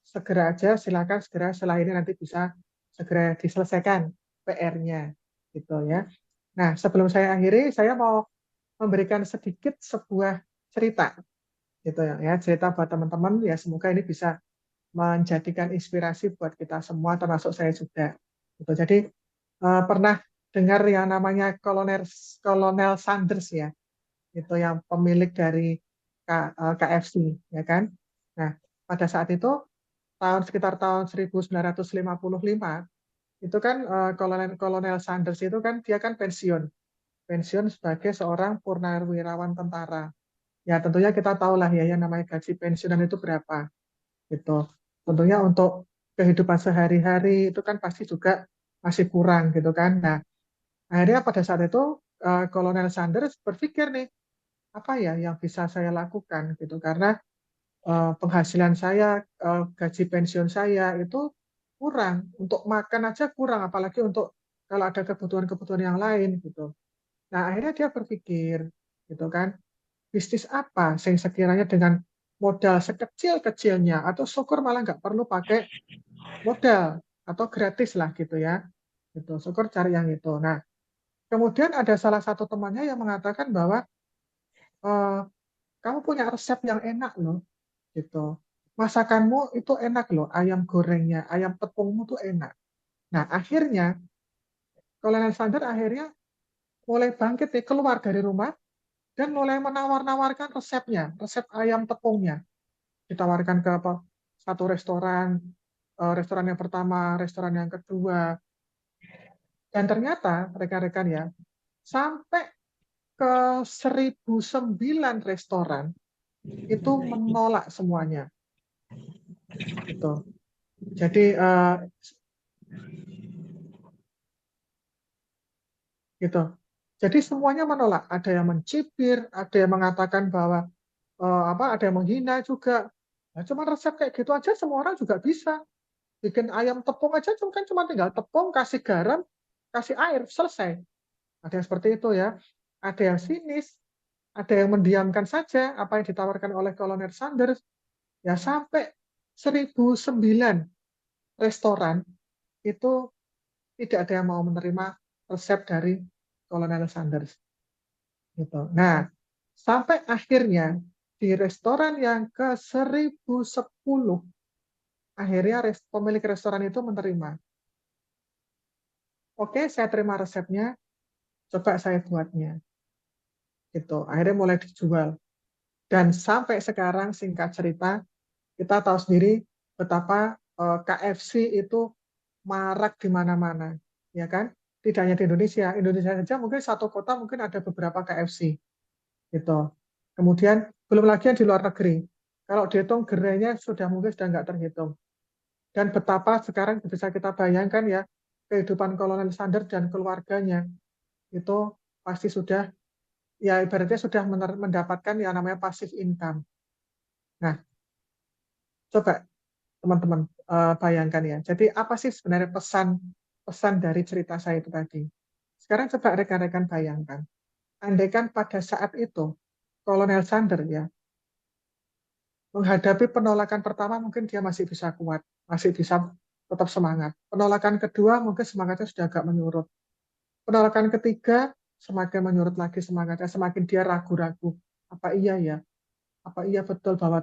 segera aja silakan segera setelah ini nanti bisa segera diselesaikan PR-nya gitu ya. Nah, sebelum saya akhiri, saya mau memberikan sedikit sebuah cerita gitu ya, cerita buat teman-teman ya, semoga ini bisa menjadikan inspirasi buat kita semua termasuk saya juga. Gitu. Jadi pernah dengar yang namanya Kolonel Kolonel Sanders ya, itu yang pemilik dari KFC ya kan. Nah, pada saat itu sekitar tahun 1955 itu kan Kolonel Kolonel Sanders itu kan dia kan pensiun sebagai seorang purnawirawan tentara. Ya tentunya kita tahu lah ya yang namanya gaji pensiunan itu berapa gitu. Tentunya untuk kehidupan sehari-hari itu kan pasti juga masih kurang gitu kan. Nah, akhirnya pada saat itu Kolonel Sanders berpikir nih, apa ya yang bisa saya lakukan gitu karena penghasilan saya, gaji pensiun saya itu kurang, untuk makan aja kurang, apalagi untuk kalau ada kebutuhan-kebutuhan yang lain gitu. Nah, akhirnya dia berpikir gitu kan, bisnis apa yang sekiranya dengan modal sekecil-kecilnya atau syukur malah nggak perlu pakai modal atau gratis lah gitu ya. Gitu. Syukur cari yang itu. Nah, kemudian ada salah satu temannya yang mengatakan bahwa eh, kamu punya resep yang enak loh, gitu. Masakanmu itu enak loh, ayam gorengnya, ayam tepungmu tuh enak. Nah, akhirnya Kolonel Sander akhirnya mulai bangkit nih, keluar dari rumah dan mulai menawar-nawarkan resepnya, resep ayam tepungnya. Ditawarkan ke apa, satu restoran, restoran yang pertama, restoran yang kedua, dan ternyata rekan-rekan ya, sampai ke 1.009 restoran itu menolak semuanya gitu. Jadi gitu. Jadi semuanya menolak. Ada yang mencibir, ada yang mengatakan bahwa ada yang menghina juga. Nah, cuma resep kayak gitu aja semua orang juga bisa. Bikin ayam tepung aja cuma tinggal tepung, kasih garam, kasih air, selesai. Ada yang seperti itu ya. Ada yang sinis, ada yang mendiamkan saja apa yang ditawarkan oleh Kolonel Sanders. Ya sampai 1.009 restoran itu tidak ada yang mau menerima resep dari Kolonel Sanders. Gitu. Nah, sampai akhirnya di restoran yang ke 1.010, akhirnya pemilik restoran itu menerima. Oke, saya terima resepnya, coba saya buatnya. Gitu. Akhirnya mulai dijual. Dan sampai sekarang, singkat cerita, kita tahu sendiri betapa KFC itu marak di mana-mana, ya kan? Tidak hanya di Indonesia, Indonesia saja mungkin satu kota mungkin ada beberapa KFC, gitu. Kemudian belum lagi yang di luar negeri. Kalau dihitung gerainya sudah mungkin sudah nggak terhitung. Dan betapa sekarang bisa kita bayangkan ya kehidupan Kolonel Sanders dan keluarganya itu pasti sudah ya ibaratnya sudah mendapatkan yang namanya passive income. Nah, coba teman-teman bayangkan ya. Jadi apa sih sebenarnya pesan dari cerita saya itu tadi? Sekarang coba rekan-rekan bayangkan. Andaikan pada saat itu Kolonel Sanders ya menghadapi penolakan pertama mungkin dia masih bisa kuat, masih bisa tetap semangat. Penolakan kedua mungkin semangatnya sudah agak menurun. Penolakan ketiga semakin menurut lagi semangatnya, semakin dia ragu-ragu. Apa iya ya? Apa iya betul bahwa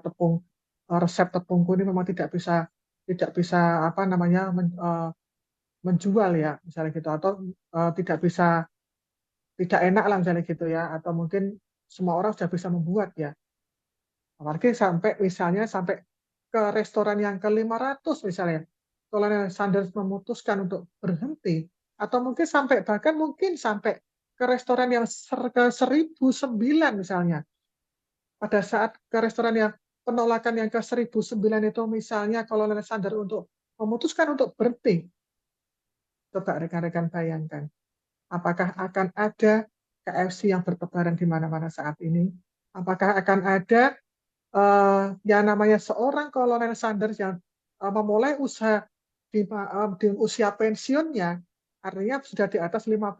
resep tepungku ini memang tidak bisa apa namanya menjual ya misalnya gitu, atau tidak enak lah misalnya gitu ya, atau mungkin semua orang sudah bisa membuat ya. Apalagi sampai ke restoran yang ke 500 misalnya. Kolonel Sanders memutuskan untuk berhenti, atau mungkin sampai ke restoran yang ke 1.009 misalnya. Pada saat ke restoran yang penolakan yang ke-1009 itu misalnya Kolonel Sanders untuk memutuskan untuk berhenti, coba rekan-rekan bayangkan, apakah akan ada KFC yang bertebaran di mana-mana saat ini? Apakah akan ada yang namanya seorang Kolonel Sanders yang memulai usaha di usia pensiunnya, artinya sudah di atas 55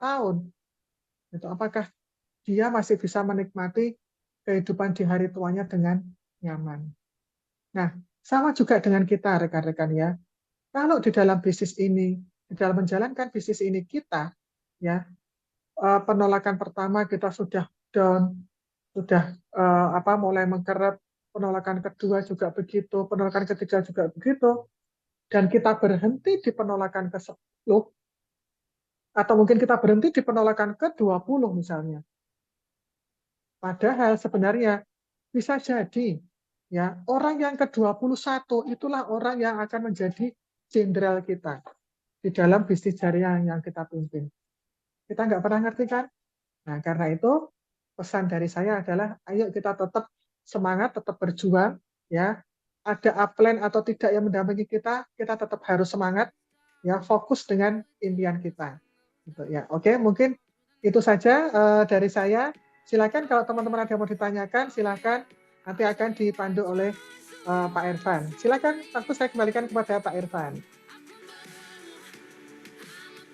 tahun, itu apakah dia masih bisa menikmati kehidupan di hari tuanya dengan nyaman? Nah, sama juga dengan kita rekan-rekan ya. Kalau di dalam bisnis ini, di dalam menjalankan bisnis ini kita, ya penolakan pertama kita sudah down, sudah mulai mengkerap, penolakan kedua juga begitu, penolakan ketiga juga begitu, dan kita berhenti di penolakan ke-10, atau mungkin kita berhenti di penolakan ke-20 misalnya. Padahal sebenarnya bisa jadi ya orang yang ke-21 itulah orang yang akan menjadi jenderal kita di dalam bisnis jariah yang kita pimpin. Kita nggak pernah ngerti kan? Nah, karena itu pesan dari saya adalah ayo kita tetap semangat, tetap berjuang ya. Ada upline atau tidak yang mendampingi kita tetap harus semangat ya, fokus dengan impian kita. Gitu ya. Oke, mungkin itu saja dari saya. Silakan kalau teman-teman ada yang mau ditanyakan, silakan nanti akan dipandu oleh Pak Irfan. Silakan, waktu saya kembalikan kepada Pak Irfan.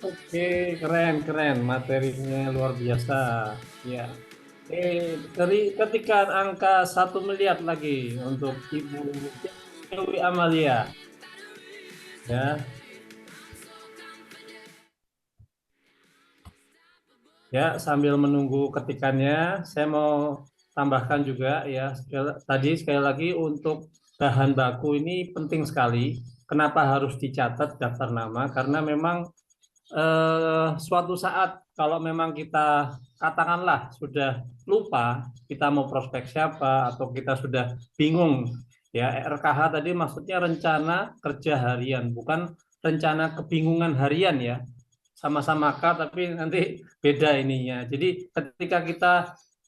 Oke, keren, materinya luar biasa. Ya. Dari ketika angka 1 miliar lagi untuk Ibu Dewi Amalia, ya, ya sambil menunggu ketikannya, saya mau tambahkan juga ya. Sekali lagi untuk bahan baku ini penting sekali. Kenapa harus dicatat daftar nama? Karena memang suatu saat kalau memang kita katakanlah sudah lupa kita mau prospek siapa atau kita sudah bingung ya, RKH tadi maksudnya rencana kerja harian, bukan rencana kebingungan harian ya, sama-sama K tapi nanti beda ininya. Jadi ketika kita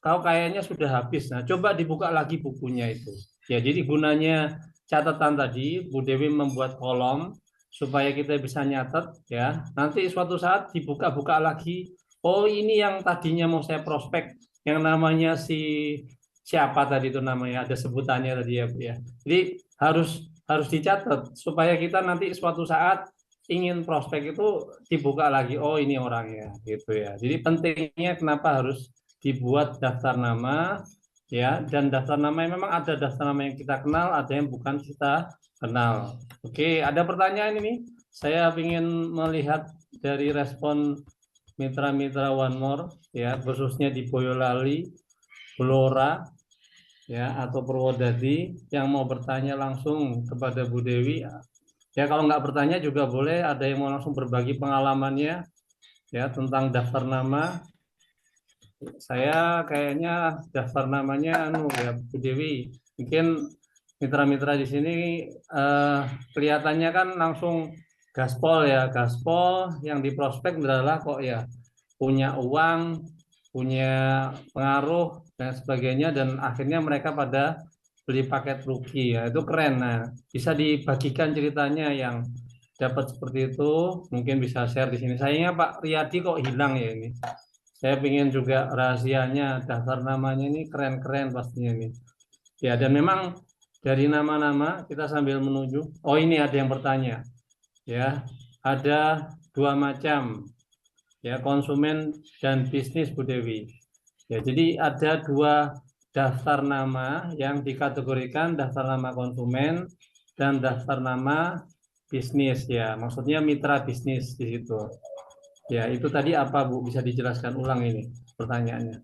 kau kayaknya sudah habis, nah coba dibuka lagi bukunya itu ya. Jadi gunanya catatan tadi Bu Dewi membuat kolom supaya kita bisa nyatet ya. Nanti suatu saat dibuka-buka lagi. Oh ini yang tadinya mau saya prospek, yang namanya si siapa tadi itu namanya ada sebutannya tadi ya Bu ya. Jadi harus harus dicatat supaya kita nanti suatu saat ingin prospek itu dibuka lagi. Oh ini orangnya gitu ya. Jadi pentingnya kenapa harus dibuat daftar nama ya, dan daftar nama yang memang ada daftar nama yang kita kenal, ada yang bukan kita kenal. Oke, ada pertanyaan ini. Saya ingin melihat dari respon mitra-mitra One More ya, khususnya di Boyolali, Blora ya, atau Purwodadi yang mau bertanya langsung kepada Bu Dewi. Ya, kalau nggak bertanya juga boleh, ada yang mau langsung berbagi pengalamannya ya tentang daftar nama. Saya kayaknya daftar namanya ya Bu Dewi. Mungkin mitra-mitra di sini kelihatannya kan langsung gaspol ya, gaspol yang di prospek adalah kok ya punya uang, punya pengaruh dan sebagainya, dan akhirnya mereka pada beli paket rugi ya, itu keren. Nah, bisa dibagikan ceritanya yang dapat seperti itu, mungkin bisa share di sini. Sayangnya Pak Riyadi kok hilang ya ini. Saya ingin juga rahasianya, daftar namanya ini keren-keren pastinya nih. Ya, dan memang dari nama-nama kita sambil menuju. Oh, ini ada yang bertanya. Ya, ada dua macam ya, konsumen dan bisnis Bu Dewi. Ya, jadi ada dua daftar nama yang dikategorikan daftar nama konsumen dan daftar nama bisnis ya. Maksudnya mitra bisnis di situ. Ya, itu tadi apa Bu? Bisa dijelaskan ulang ini pertanyaannya.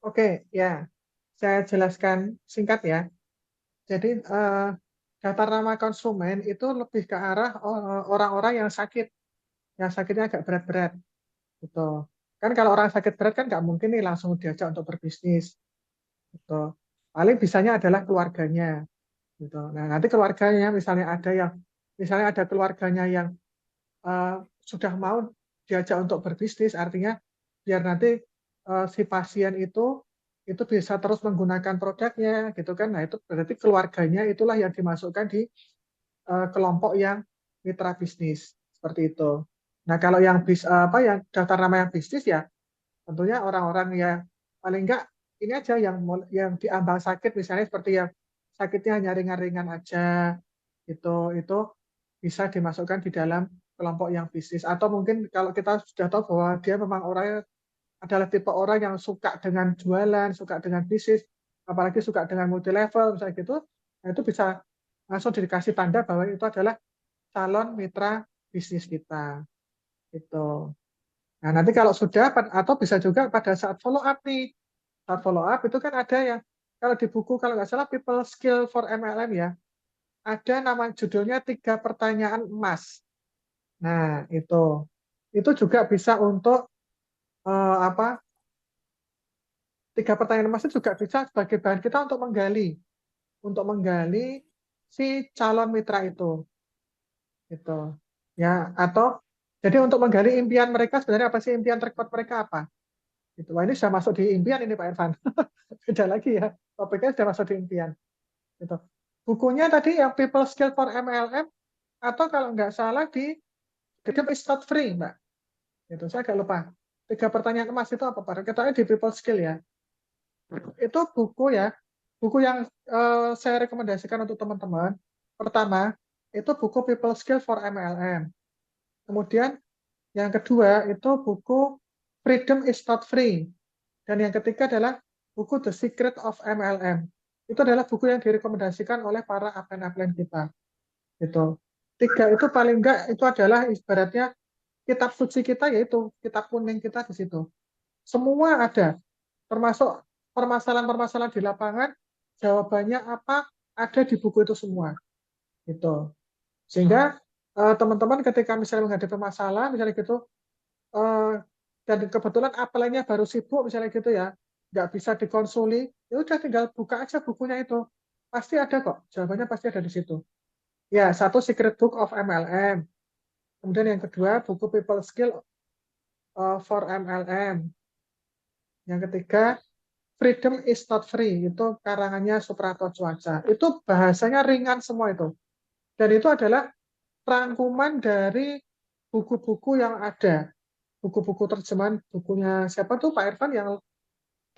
Oke, ya, saya jelaskan singkat ya. Jadi daftar nama konsumen itu lebih ke arah orang-orang yang sakit, yang sakitnya agak berat-berat, gitu. Kan kalau orang sakit berat kan nggak mungkin nih langsung diajak untuk berbisnis, gitu. Paling bisanya adalah keluarganya, gitu. Nah nanti keluarganya misalnya ada keluarganya yang eh, sudah mau diajak untuk berbisnis, artinya biar nanti si pasien itu itu bisa terus menggunakan produknya gitu kan. Nah, itu berarti keluarganya itulah yang dimasukkan di kelompok yang mitra bisnis seperti itu. Nah, kalau yang yang daftar nama yang bisnis ya tentunya orang-orang yang paling enggak ini aja yang diambang sakit misalnya seperti yang sakitnya hanya ringan-ringan aja itu bisa dimasukkan di dalam kelompok yang bisnis atau mungkin kalau kita sudah tahu bahwa dia memang orangnya adalah tipe orang yang suka dengan jualan, suka dengan bisnis, apalagi suka dengan multi level misalnya gitu, nah itu bisa langsung dikasih tanda bahwa itu adalah calon mitra bisnis kita gitu. Nah, nanti kalau sudah atau bisa juga pada saat follow up nih. Saat follow up itu kan ada yang kalau di buku kalau nggak salah People Skill for MLM ya, ada nama judulnya 3 pertanyaan emas. Nah, itu juga bisa untuk apa? 3 pertanyaan emas itu juga bisa sebagai bahan kita untuk menggali si calon mitra itu, gitu. Ya, atau jadi untuk menggali impian mereka sebenarnya apa sih impian terkuat mereka apa? Gitu. Wah, ini sudah masuk di impian ini Pak Irfan. Beda lagi ya. Topiknya sudah masuk di impian. Gitu. Bukunya tadi yang People Skill for MLM atau kalau nggak salah di Freedom is not free, Mbak. Itu saya agak lupa. 3 pertanyaan emas itu apa, Pak? Kita di People Skill ya. Itu buku ya. Buku yang saya rekomendasikan untuk teman-teman. Pertama, itu buku People Skill for MLM. Kemudian yang kedua itu buku Freedom is not free. Dan yang ketiga adalah buku The Secret of MLM. Itu adalah buku yang direkomendasikan oleh para upline-upline kita. Gitu. 3 itu paling enggak itu adalah ibaratnya kitab suci kita yaitu kitab kuning kita di situ. Semua ada, termasuk permasalahan-permasalahan di lapangan, jawabannya apa ada di buku itu semua. Gitu. Sehingga teman-teman ketika misalnya menghadapi masalah, misalnya gitu, dan kebetulan apply-nya baru sibuk misalnya gitu ya, nggak bisa dikonsuli, ya udah tinggal buka aja bukunya itu. Pasti ada kok, jawabannya pasti ada di situ. Ya, satu Secret Book of MLM. Kemudian yang kedua, buku People Skill for MLM. Yang ketiga, Freedom is not free. Itu karangannya Suprato Cuaca. Itu bahasanya ringan semua itu. Dan itu adalah rangkuman dari buku-buku yang ada. Buku-buku terjemahan, bukunya siapa tuh Pak Irfan yang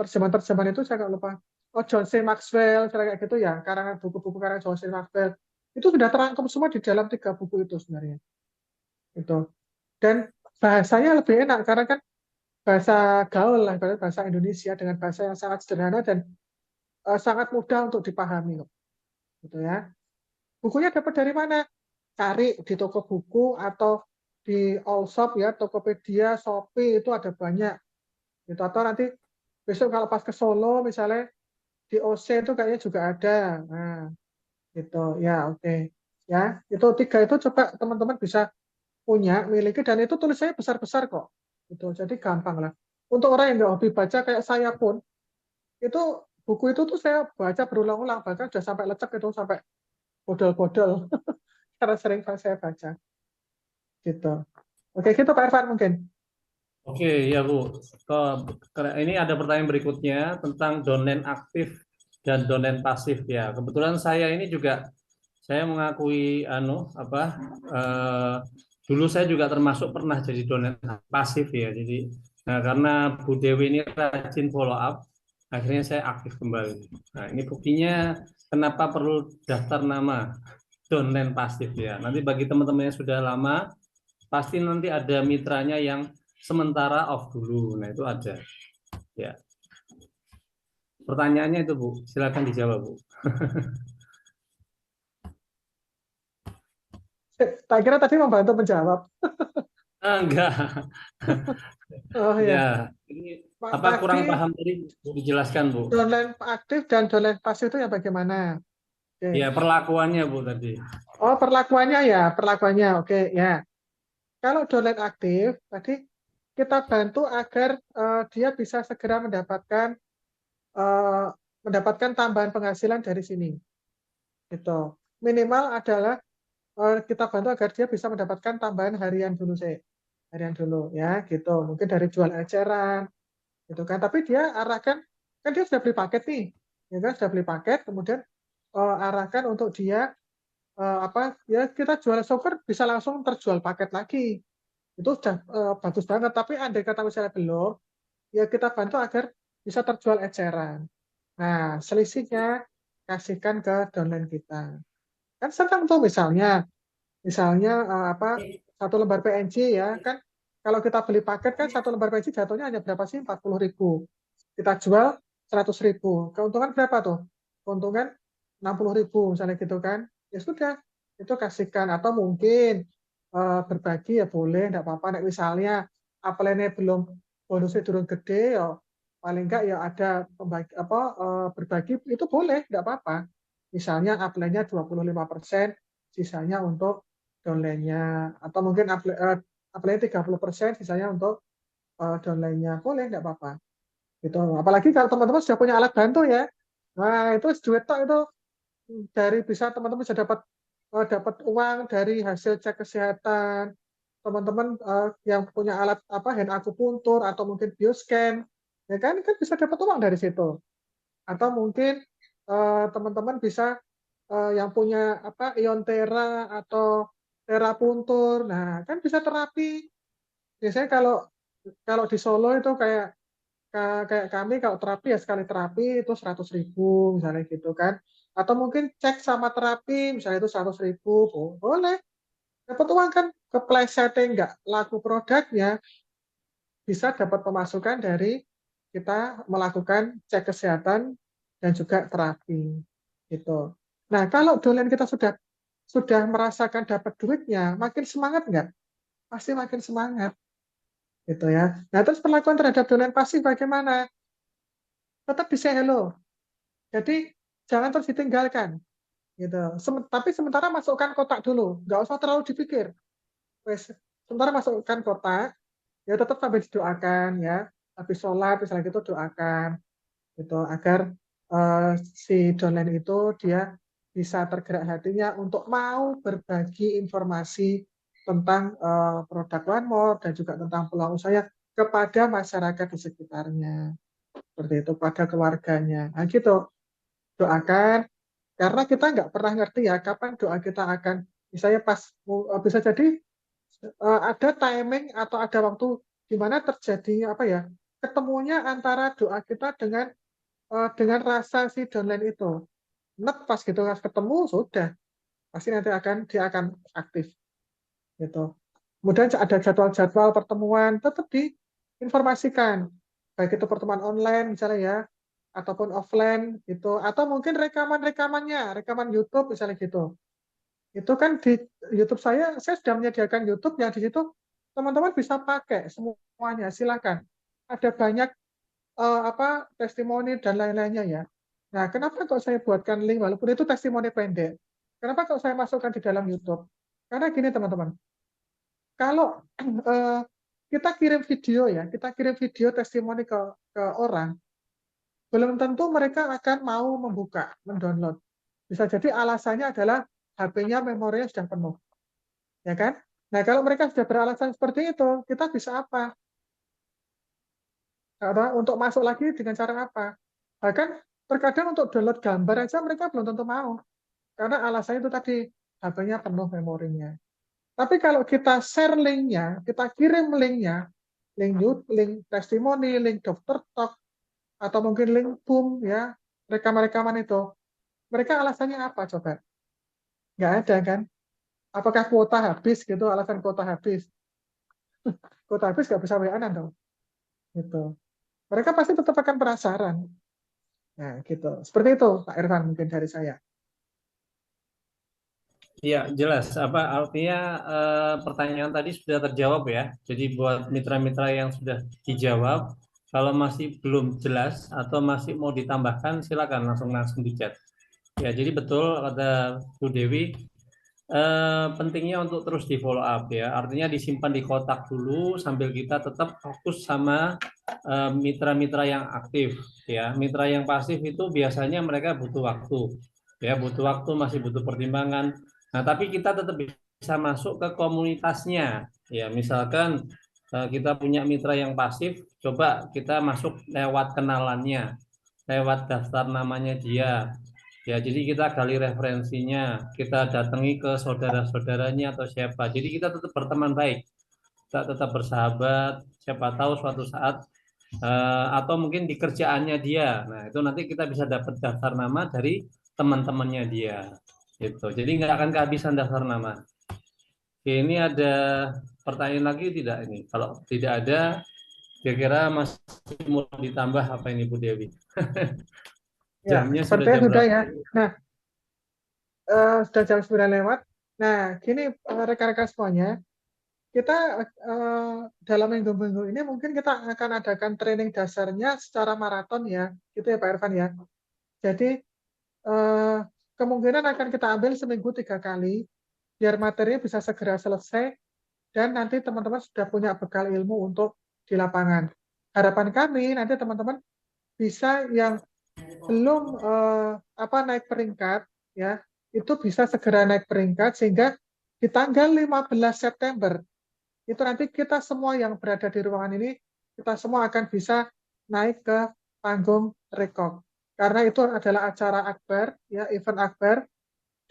terjemahan-terjemahan itu saya nggak lupa. Oh, John C. Maxwell, kayak gitu ya. Karangan buku-buku karangan John C. Maxwell. Itu sudah terangkum semua di dalam 3 buku itu sebenarnya. Itu. Dan bahasanya lebih enak karena kan bahasa gaul lah, bahasa Indonesia dengan bahasa yang sangat sederhana dan sangat mudah untuk dipahami, gitu ya. Bukunya dapat dari mana? Cari di toko buku atau di Allshop ya, Tokopedia, Shopee itu ada banyak. Gitu. Atau nanti besok kalau pas ke Solo misalnya di OC itu kayaknya juga ada. Nah, gitu ya, oke. Ya, itu 3 itu coba teman-teman bisa punya, miliki dan itu tulisannya besar-besar kok. Gitu. Jadi gampang lah. Untuk orang yang nggak hobi baca kayak saya pun, itu buku itu tuh saya baca berulang-ulang bahkan sudah sampai lecek itu sampai bodol-bodol karena sering saya baca gitu. Oke gitu Pak Irfan mungkin. Oke, ya Bu. Ini ada pertanyaan berikutnya tentang domain aktif dan domain pasif ya. Kebetulan saya ini juga saya mengakui eh, dulu saya juga termasuk pernah jadi domain pasif ya. Jadi karena Bu Dewi ini rajin follow up, akhirnya saya aktif kembali. Nah, ini buktinya kenapa perlu daftar nama domain pasif ya. Nanti bagi teman-teman yang sudah lama pasti nanti ada mitranya yang sementara off dulu. Nah, itu ada. Ya. Pertanyaannya itu, Bu. Silakan dijawab, Bu. Tak kira tadi membantu menjawab. Enggak. Oh ya, Ya, ini apa kurang tadi paham tadi Bu dijelaskan, Bu. downline aktif dan downline pasif itu ya bagaimana? Oke. Ya, perlakuannya, Bu, tadi. Oh perlakuannya ya, perlakuannya. Oke ya. Kalau downline aktif tadi kita bantu agar dia bisa segera eh, mendapatkan tambahan penghasilan dari sini. Gitu. Minimal adalah kita bantu agar dia bisa mendapatkan tambahan harian dulu sih. Harian dulu ya gitu. Mungkin dari jual eceran gitu kan. Tapi dia arahkan kan dia sudah beli paket nih, ya kan, sudah beli paket, kemudian arahkan untuk dia apa ya, kita jual software bisa langsung terjual paket lagi, itu sudah bagus banget. Tapi andai kata misalnya belum, ya kita bantu agar bisa terjual eceran. Nah, selisihnya kasihkan ke downline kita. Kan senang tuh, misalnya apa, satu lembar PNG ya kan, kalau kita beli paket kan satu lembar PNG jatuhnya hanya berapa sih, 40.000, kita jual 100.000, keuntungan berapa tuh, keuntungan 60.000 misalnya gitu kan. Ya sudah, itu kasihkan. Atau mungkin berbagi ya boleh, enggak apa-apa. Nek misalnya upline belum, bonusnya turun gede ya, paling enggak ya ada pembagi apa, berbagi itu boleh, enggak apa-apa. Misalnya upline-nya 25%, sisanya untuk downline-nya, atau mungkin upline 30%, sisanya untuk downline-nya, boleh, enggak apa-apa. Gitu. Apalagi kalau teman-teman sudah punya alat bantu ya. Nah, itu duit tok itu, dari bisa teman-teman bisa dapat uang dari hasil cek kesehatan. Teman-teman yang punya alat apa, hand akupuntur atau mungkin bioscan, ya kan bisa dapat uang dari situ. Atau mungkin teman-teman bisa yang punya apa, iontera atau terapuntur. Nah, kan bisa terapi. Biasanya kalau kalau di Solo itu kayak kayak kami kalau terapi ya, sekali terapi itu 100.000 misalnya gitu kan. Atau mungkin cek sama terapi misalnya itu 100.000, boleh dapat uang kan, keplesetnya nggak laku produknya, bisa dapat pemasukan dari kita melakukan cek kesehatan dan juga terapi gitu. Nah, kalau dolen kita sudah merasakan dapat duitnya, makin semangat nggak? Pasti makin semangat gitu ya. Nah, terus perlakuan terhadap dolen pasif bagaimana? Tetap di say hello. Jadi jangan terus ditinggalkan gitu. Tapi sementara masukkan kotak dulu, nggak usah terlalu dipikir. Wes, sementara masukkan kotak, ya tetap sampai didoakan ya. Habis sholat misalnya gitu doakan gitu agar si downline itu dia bisa tergerak hatinya untuk mau berbagi informasi tentang produk One More dan juga tentang peluang usaha kepada masyarakat di sekitarnya, seperti itu, pada keluarganya. Nah, gitu. Doakan, karena kita nggak pernah ngerti ya kapan doa kita akan, misalnya pas bisa jadi ada timing atau ada waktu di mana terjadi apa ya, ketemunya antara doa kita dengan rasa si downline itu. Net pas gitu pas ketemu sudah pasti nanti dia akan aktif gitu. Kemudian ada jadwal-jadwal pertemuan tetap diinformasikan, baik itu pertemuan online misalnya ya, ataupun offline gitu, atau mungkin rekaman YouTube misalnya gitu. Itu kan di YouTube saya sudah menyediakan YouTube yang di situ teman-teman bisa pakai semuanya, silakan. Ada banyak apa, testimoni dan lain-lainnya ya. Nah, kenapa kok saya buatkan link walaupun itu testimoni pendek? Kenapa kok saya masukkan di dalam YouTube? Karena gini teman-teman, kalau kita kirim video ya, kita kirim video testimoni ke orang, belum tentu mereka akan mau membuka, mendownload. Bisa jadi alasannya adalah HP-nya memorinya sudah penuh, ya kan? Nah, kalau mereka sudah beralasan seperti itu, kita bisa apa? Karena untuk masuk lagi dengan cara apa? Bahkan terkadang untuk download gambar aja mereka belum tentu mau. Karena alasannya itu tadi, HP-nya penuh memorinya. Tapi kalau kita share link-nya, kita kirim link-nya, link YouTube, link testimoni, link dokter talk, atau mungkin link boom, ya, rekaman-rekaman itu, mereka alasannya apa coba? Nggak ada kan? Apakah kuota habis gitu, alasan kuota habis? Kuota habis nggak bisa WA-an dong. Gitu. Mereka pasti tetap akan penasaran. Nah, gitu. Seperti itu, Pak Irfan, mungkin dari saya. Ya, jelas. Apa artinya pertanyaan tadi sudah terjawab ya. Jadi buat mitra-mitra yang sudah dijawab, kalau masih belum jelas atau masih mau ditambahkan, silakan langsung langsung di chat. Ya, jadi betul kata Bu Dewi, pentingnya untuk terus di follow up ya. Artinya disimpan di kotak dulu sambil kita tetap fokus sama mitra-mitra yang aktif ya. Mitra yang pasif itu biasanya mereka butuh waktu ya, butuh waktu, masih butuh pertimbangan. Nah, tapi kita tetap bisa masuk ke komunitasnya ya. Misalkan kita punya mitra yang pasif, coba kita masuk lewat kenalannya. lewat daftar namanya dia. Ya, jadi kita gali referensinya, kita datangi ke saudara-saudaranya atau siapa. Jadi kita tetap berteman baik, kita tetap bersahabat. Siapa tahu suatu saat atau mungkin di kerjaannya dia. Nah, itu nanti kita bisa dapat daftar nama dari teman-temannya dia. Gitu. Jadi nggak akan kehabisan daftar nama. Oke, ini ada pertanyaan lagi tidak ini? Kalau tidak ada, kira-kira masih mau ditambah apa ini Bu Dewi? Ya, Jamnya sudah sepertinya jam sudah berapa? ya. Nah, sudah jam 9 lewat. Nah, gini rekan-rekan semuanya, kita dalam minggu-minggu ini mungkin kita akan adakan training dasarnya secara maraton ya, gitu ya Pak Irfan ya. Jadi eh, kemungkinan akan kita ambil seminggu 3 kali, biar materinya bisa segera selesai dan nanti teman-teman sudah punya bekal ilmu untuk di lapangan. Harapan kami nanti teman-teman bisa yang belum naik peringkat ya, itu bisa segera naik peringkat sehingga di tanggal 15 September itu nanti kita semua yang berada di ruangan ini kita semua akan bisa naik ke panggung rekor karena itu adalah acara akbar ya, event akbar,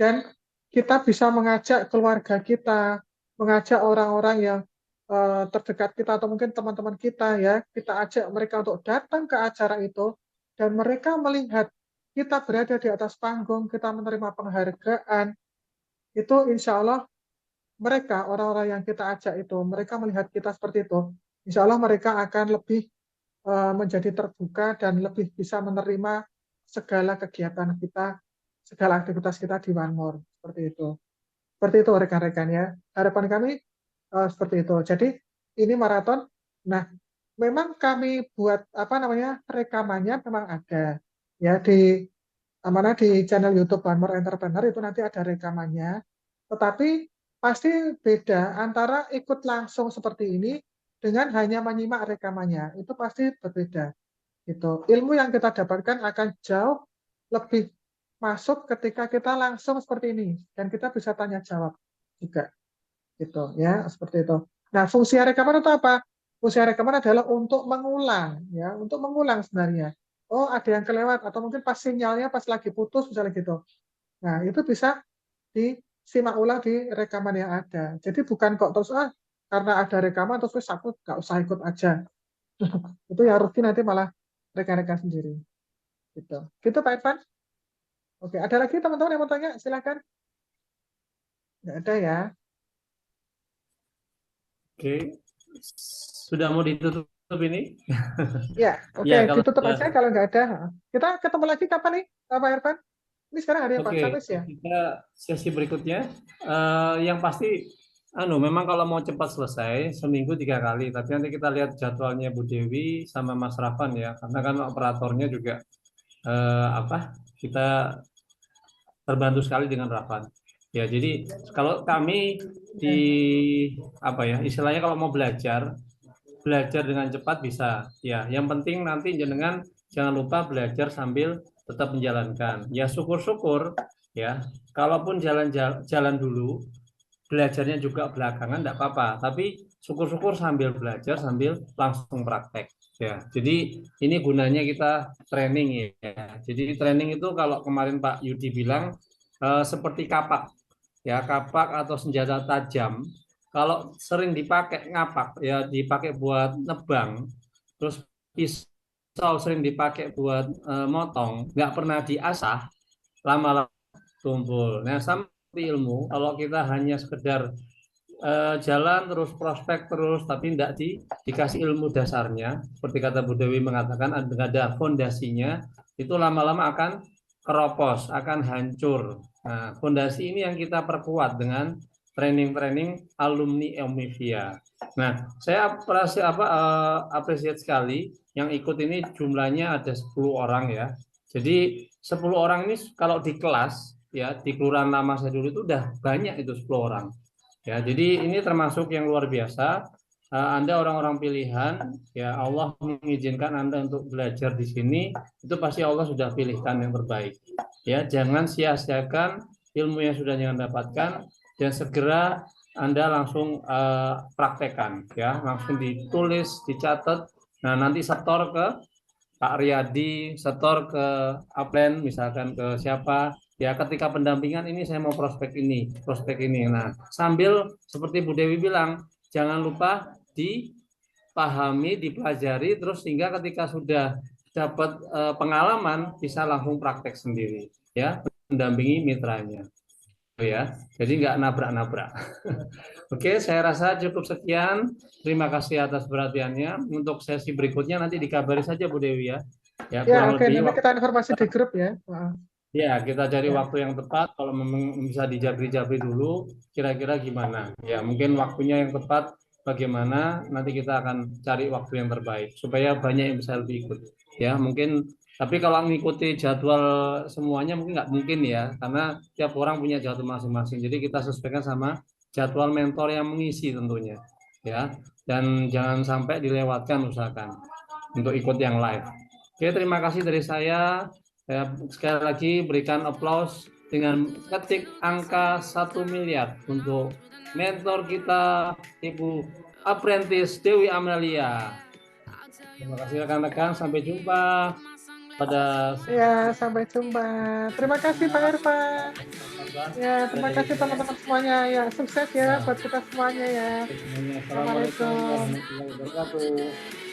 dan kita bisa mengajak keluarga kita, mengajak orang-orang yang terdekat kita atau mungkin teman-teman kita ya, kita ajak mereka untuk datang ke acara itu dan mereka melihat kita berada di atas panggung, kita menerima penghargaan, itu insya Allah mereka, orang-orang yang kita ajak itu, mereka melihat kita seperti itu, insya Allah mereka akan lebih menjadi terbuka dan lebih bisa menerima segala kegiatan kita, segala aktivitas kita di One More. Seperti itu. Seperti itu rekan-rekan ya. Harapan kami seperti itu. Jadi ini maraton. Nah, memang kami buat apa namanya rekamannya memang ada ya di mana di channel YouTube One More Entrepreneur itu nanti ada rekamannya. Tetapi pasti beda antara ikut langsung seperti ini dengan hanya menyimak rekamannya. Itu pasti berbeda. Gitu. Ilmu yang kita dapatkan akan jauh lebih masuk ketika kita langsung seperti ini dan kita bisa tanya jawab juga gitu ya, seperti itu. Nah, fungsi rekaman itu apa? Fungsi rekaman adalah untuk mengulang ya, untuk mengulang sebenarnya. Oh, ada yang kelewat atau mungkin pas sinyalnya pas lagi putus misalnya gitu. Nah, itu bisa disimak ulang di rekaman yang ada. Jadi bukan kok terus karena ada rekaman terus aku nggak usah ikut aja. Itu ya rugi nanti malah rekan-rekan sendiri. Gitu. Gitu Pak Irfan. Oke, ada lagi teman-teman yang mau tanya? Silakan. Nggak ada ya. Oke, sudah mau ditutup ini? Ya, oke, Ya, kalau ditutup sudah. aja kalau nggak ada. Kita ketemu lagi kapan nih, Pak Irfan? Ini sekarang hari apa? Oke, Kamis ya? kita sesi berikutnya. Yang pasti, memang kalau mau cepat selesai, seminggu 3 kali. Tapi nanti kita lihat jadwalnya Bu Dewi sama Mas Rafan ya, karena kan operatornya juga apa? Kita terbantu sekali dengan Rafan. Ya, jadi kalau kami di Ya. apa ya, istilahnya kalau mau belajar, belajar dengan cepat bisa. Ya, yang penting nanti jenengan jangan lupa belajar sambil tetap menjalankan. Ya syukur-syukur ya. Kalaupun jalan dulu, belajarnya juga belakangan tidak apa-apa. Tapi syukur-syukur sambil belajar sambil langsung praktek. Ya, jadi ini gunanya kita training ya. Jadi training itu kalau kemarin Pak Yudi bilang seperti kapak ya, kapak atau senjata tajam kalau sering dipakai ngapak ya, dipakai buat nebang, terus pisau sering dipakai buat motong, nggak pernah diasah, lama-lama tumpul. Nah, sama seperti ilmu, kalau kita hanya sekedar jalan terus prospek terus tapi tidak dikasih ilmu dasarnya, seperti kata Bu Dewi mengatakan ada fondasinya, itu lama-lama akan keropos, akan hancur. Nah, fondasi ini yang kita perkuat dengan training-training alumni Omivia. Nah, saya apresiasi sekali yang ikut ini jumlahnya ada 10 orang ya. Jadi 10 orang ini kalau di kelas ya di Kelurahan Lama saya dulu itu udah banyak itu 10 orang. Ya, jadi ini termasuk yang luar biasa. Anda orang-orang pilihan, ya Allah mengizinkan Anda untuk belajar di sini, itu pasti Allah sudah pilihkan yang terbaik. Ya, jangan sia-siakan ilmu yang sudah Anda dapatkan dan segera Anda langsung praktekkan, ya, langsung ditulis, dicatat. Nah, nanti setor ke Pak Riyadi setor ke upline, misalkan ke siapa, ya ketika pendampingan ini saya mau prospek ini. Nah, sambil seperti Bu Dewi bilang, jangan lupa dipahami, dipelajari, terus sehingga ketika sudah dapat pengalaman bisa langsung praktek sendiri, ya, mendampingi mitranya. Ya, jadi nggak nabrak-nabrak. Oke, saya rasa cukup sekian. Terima kasih atas perhatiannya. Untuk sesi berikutnya nanti dikabari saja Bu Dewi ya. Ya, Ya, kurang oke. lebih Nanti waktu. kita informasi di grup ya. Ya, kita cari Ya, waktu yang tepat. Kalau memang bisa dijabri-jabri dulu, kira-kira gimana? Ya, mungkin waktunya yang tepat bagaimana, nanti kita akan cari waktu yang terbaik supaya banyak yang bisa lebih ikut. Ya, mungkin tapi kalau mengikuti jadwal semuanya mungkin nggak mungkin ya, karena tiap orang punya jadwal masing-masing. Jadi kita sesuaikan sama jadwal mentor yang mengisi tentunya. Ya, dan jangan sampai dilewatkan usahakan untuk ikut yang live. Oke, terima kasih dari saya. Saya sekali lagi berikan aplaus dengan ketik angka 1 miliar untuk mentor kita Ibu Apprentice Dewi Amelia. Terima kasih rekan-rekan, sampai jumpa pada ya, sampai jumpa. Terima kasih Pak Irfan. 14 Ya, terima dari kasih teman-teman semuanya. Ya, sukses ya ya, buat kita semuanya ya. semuanya. Assalamualaikum Assalamualaikum. warahmatullahi wabarakatuh.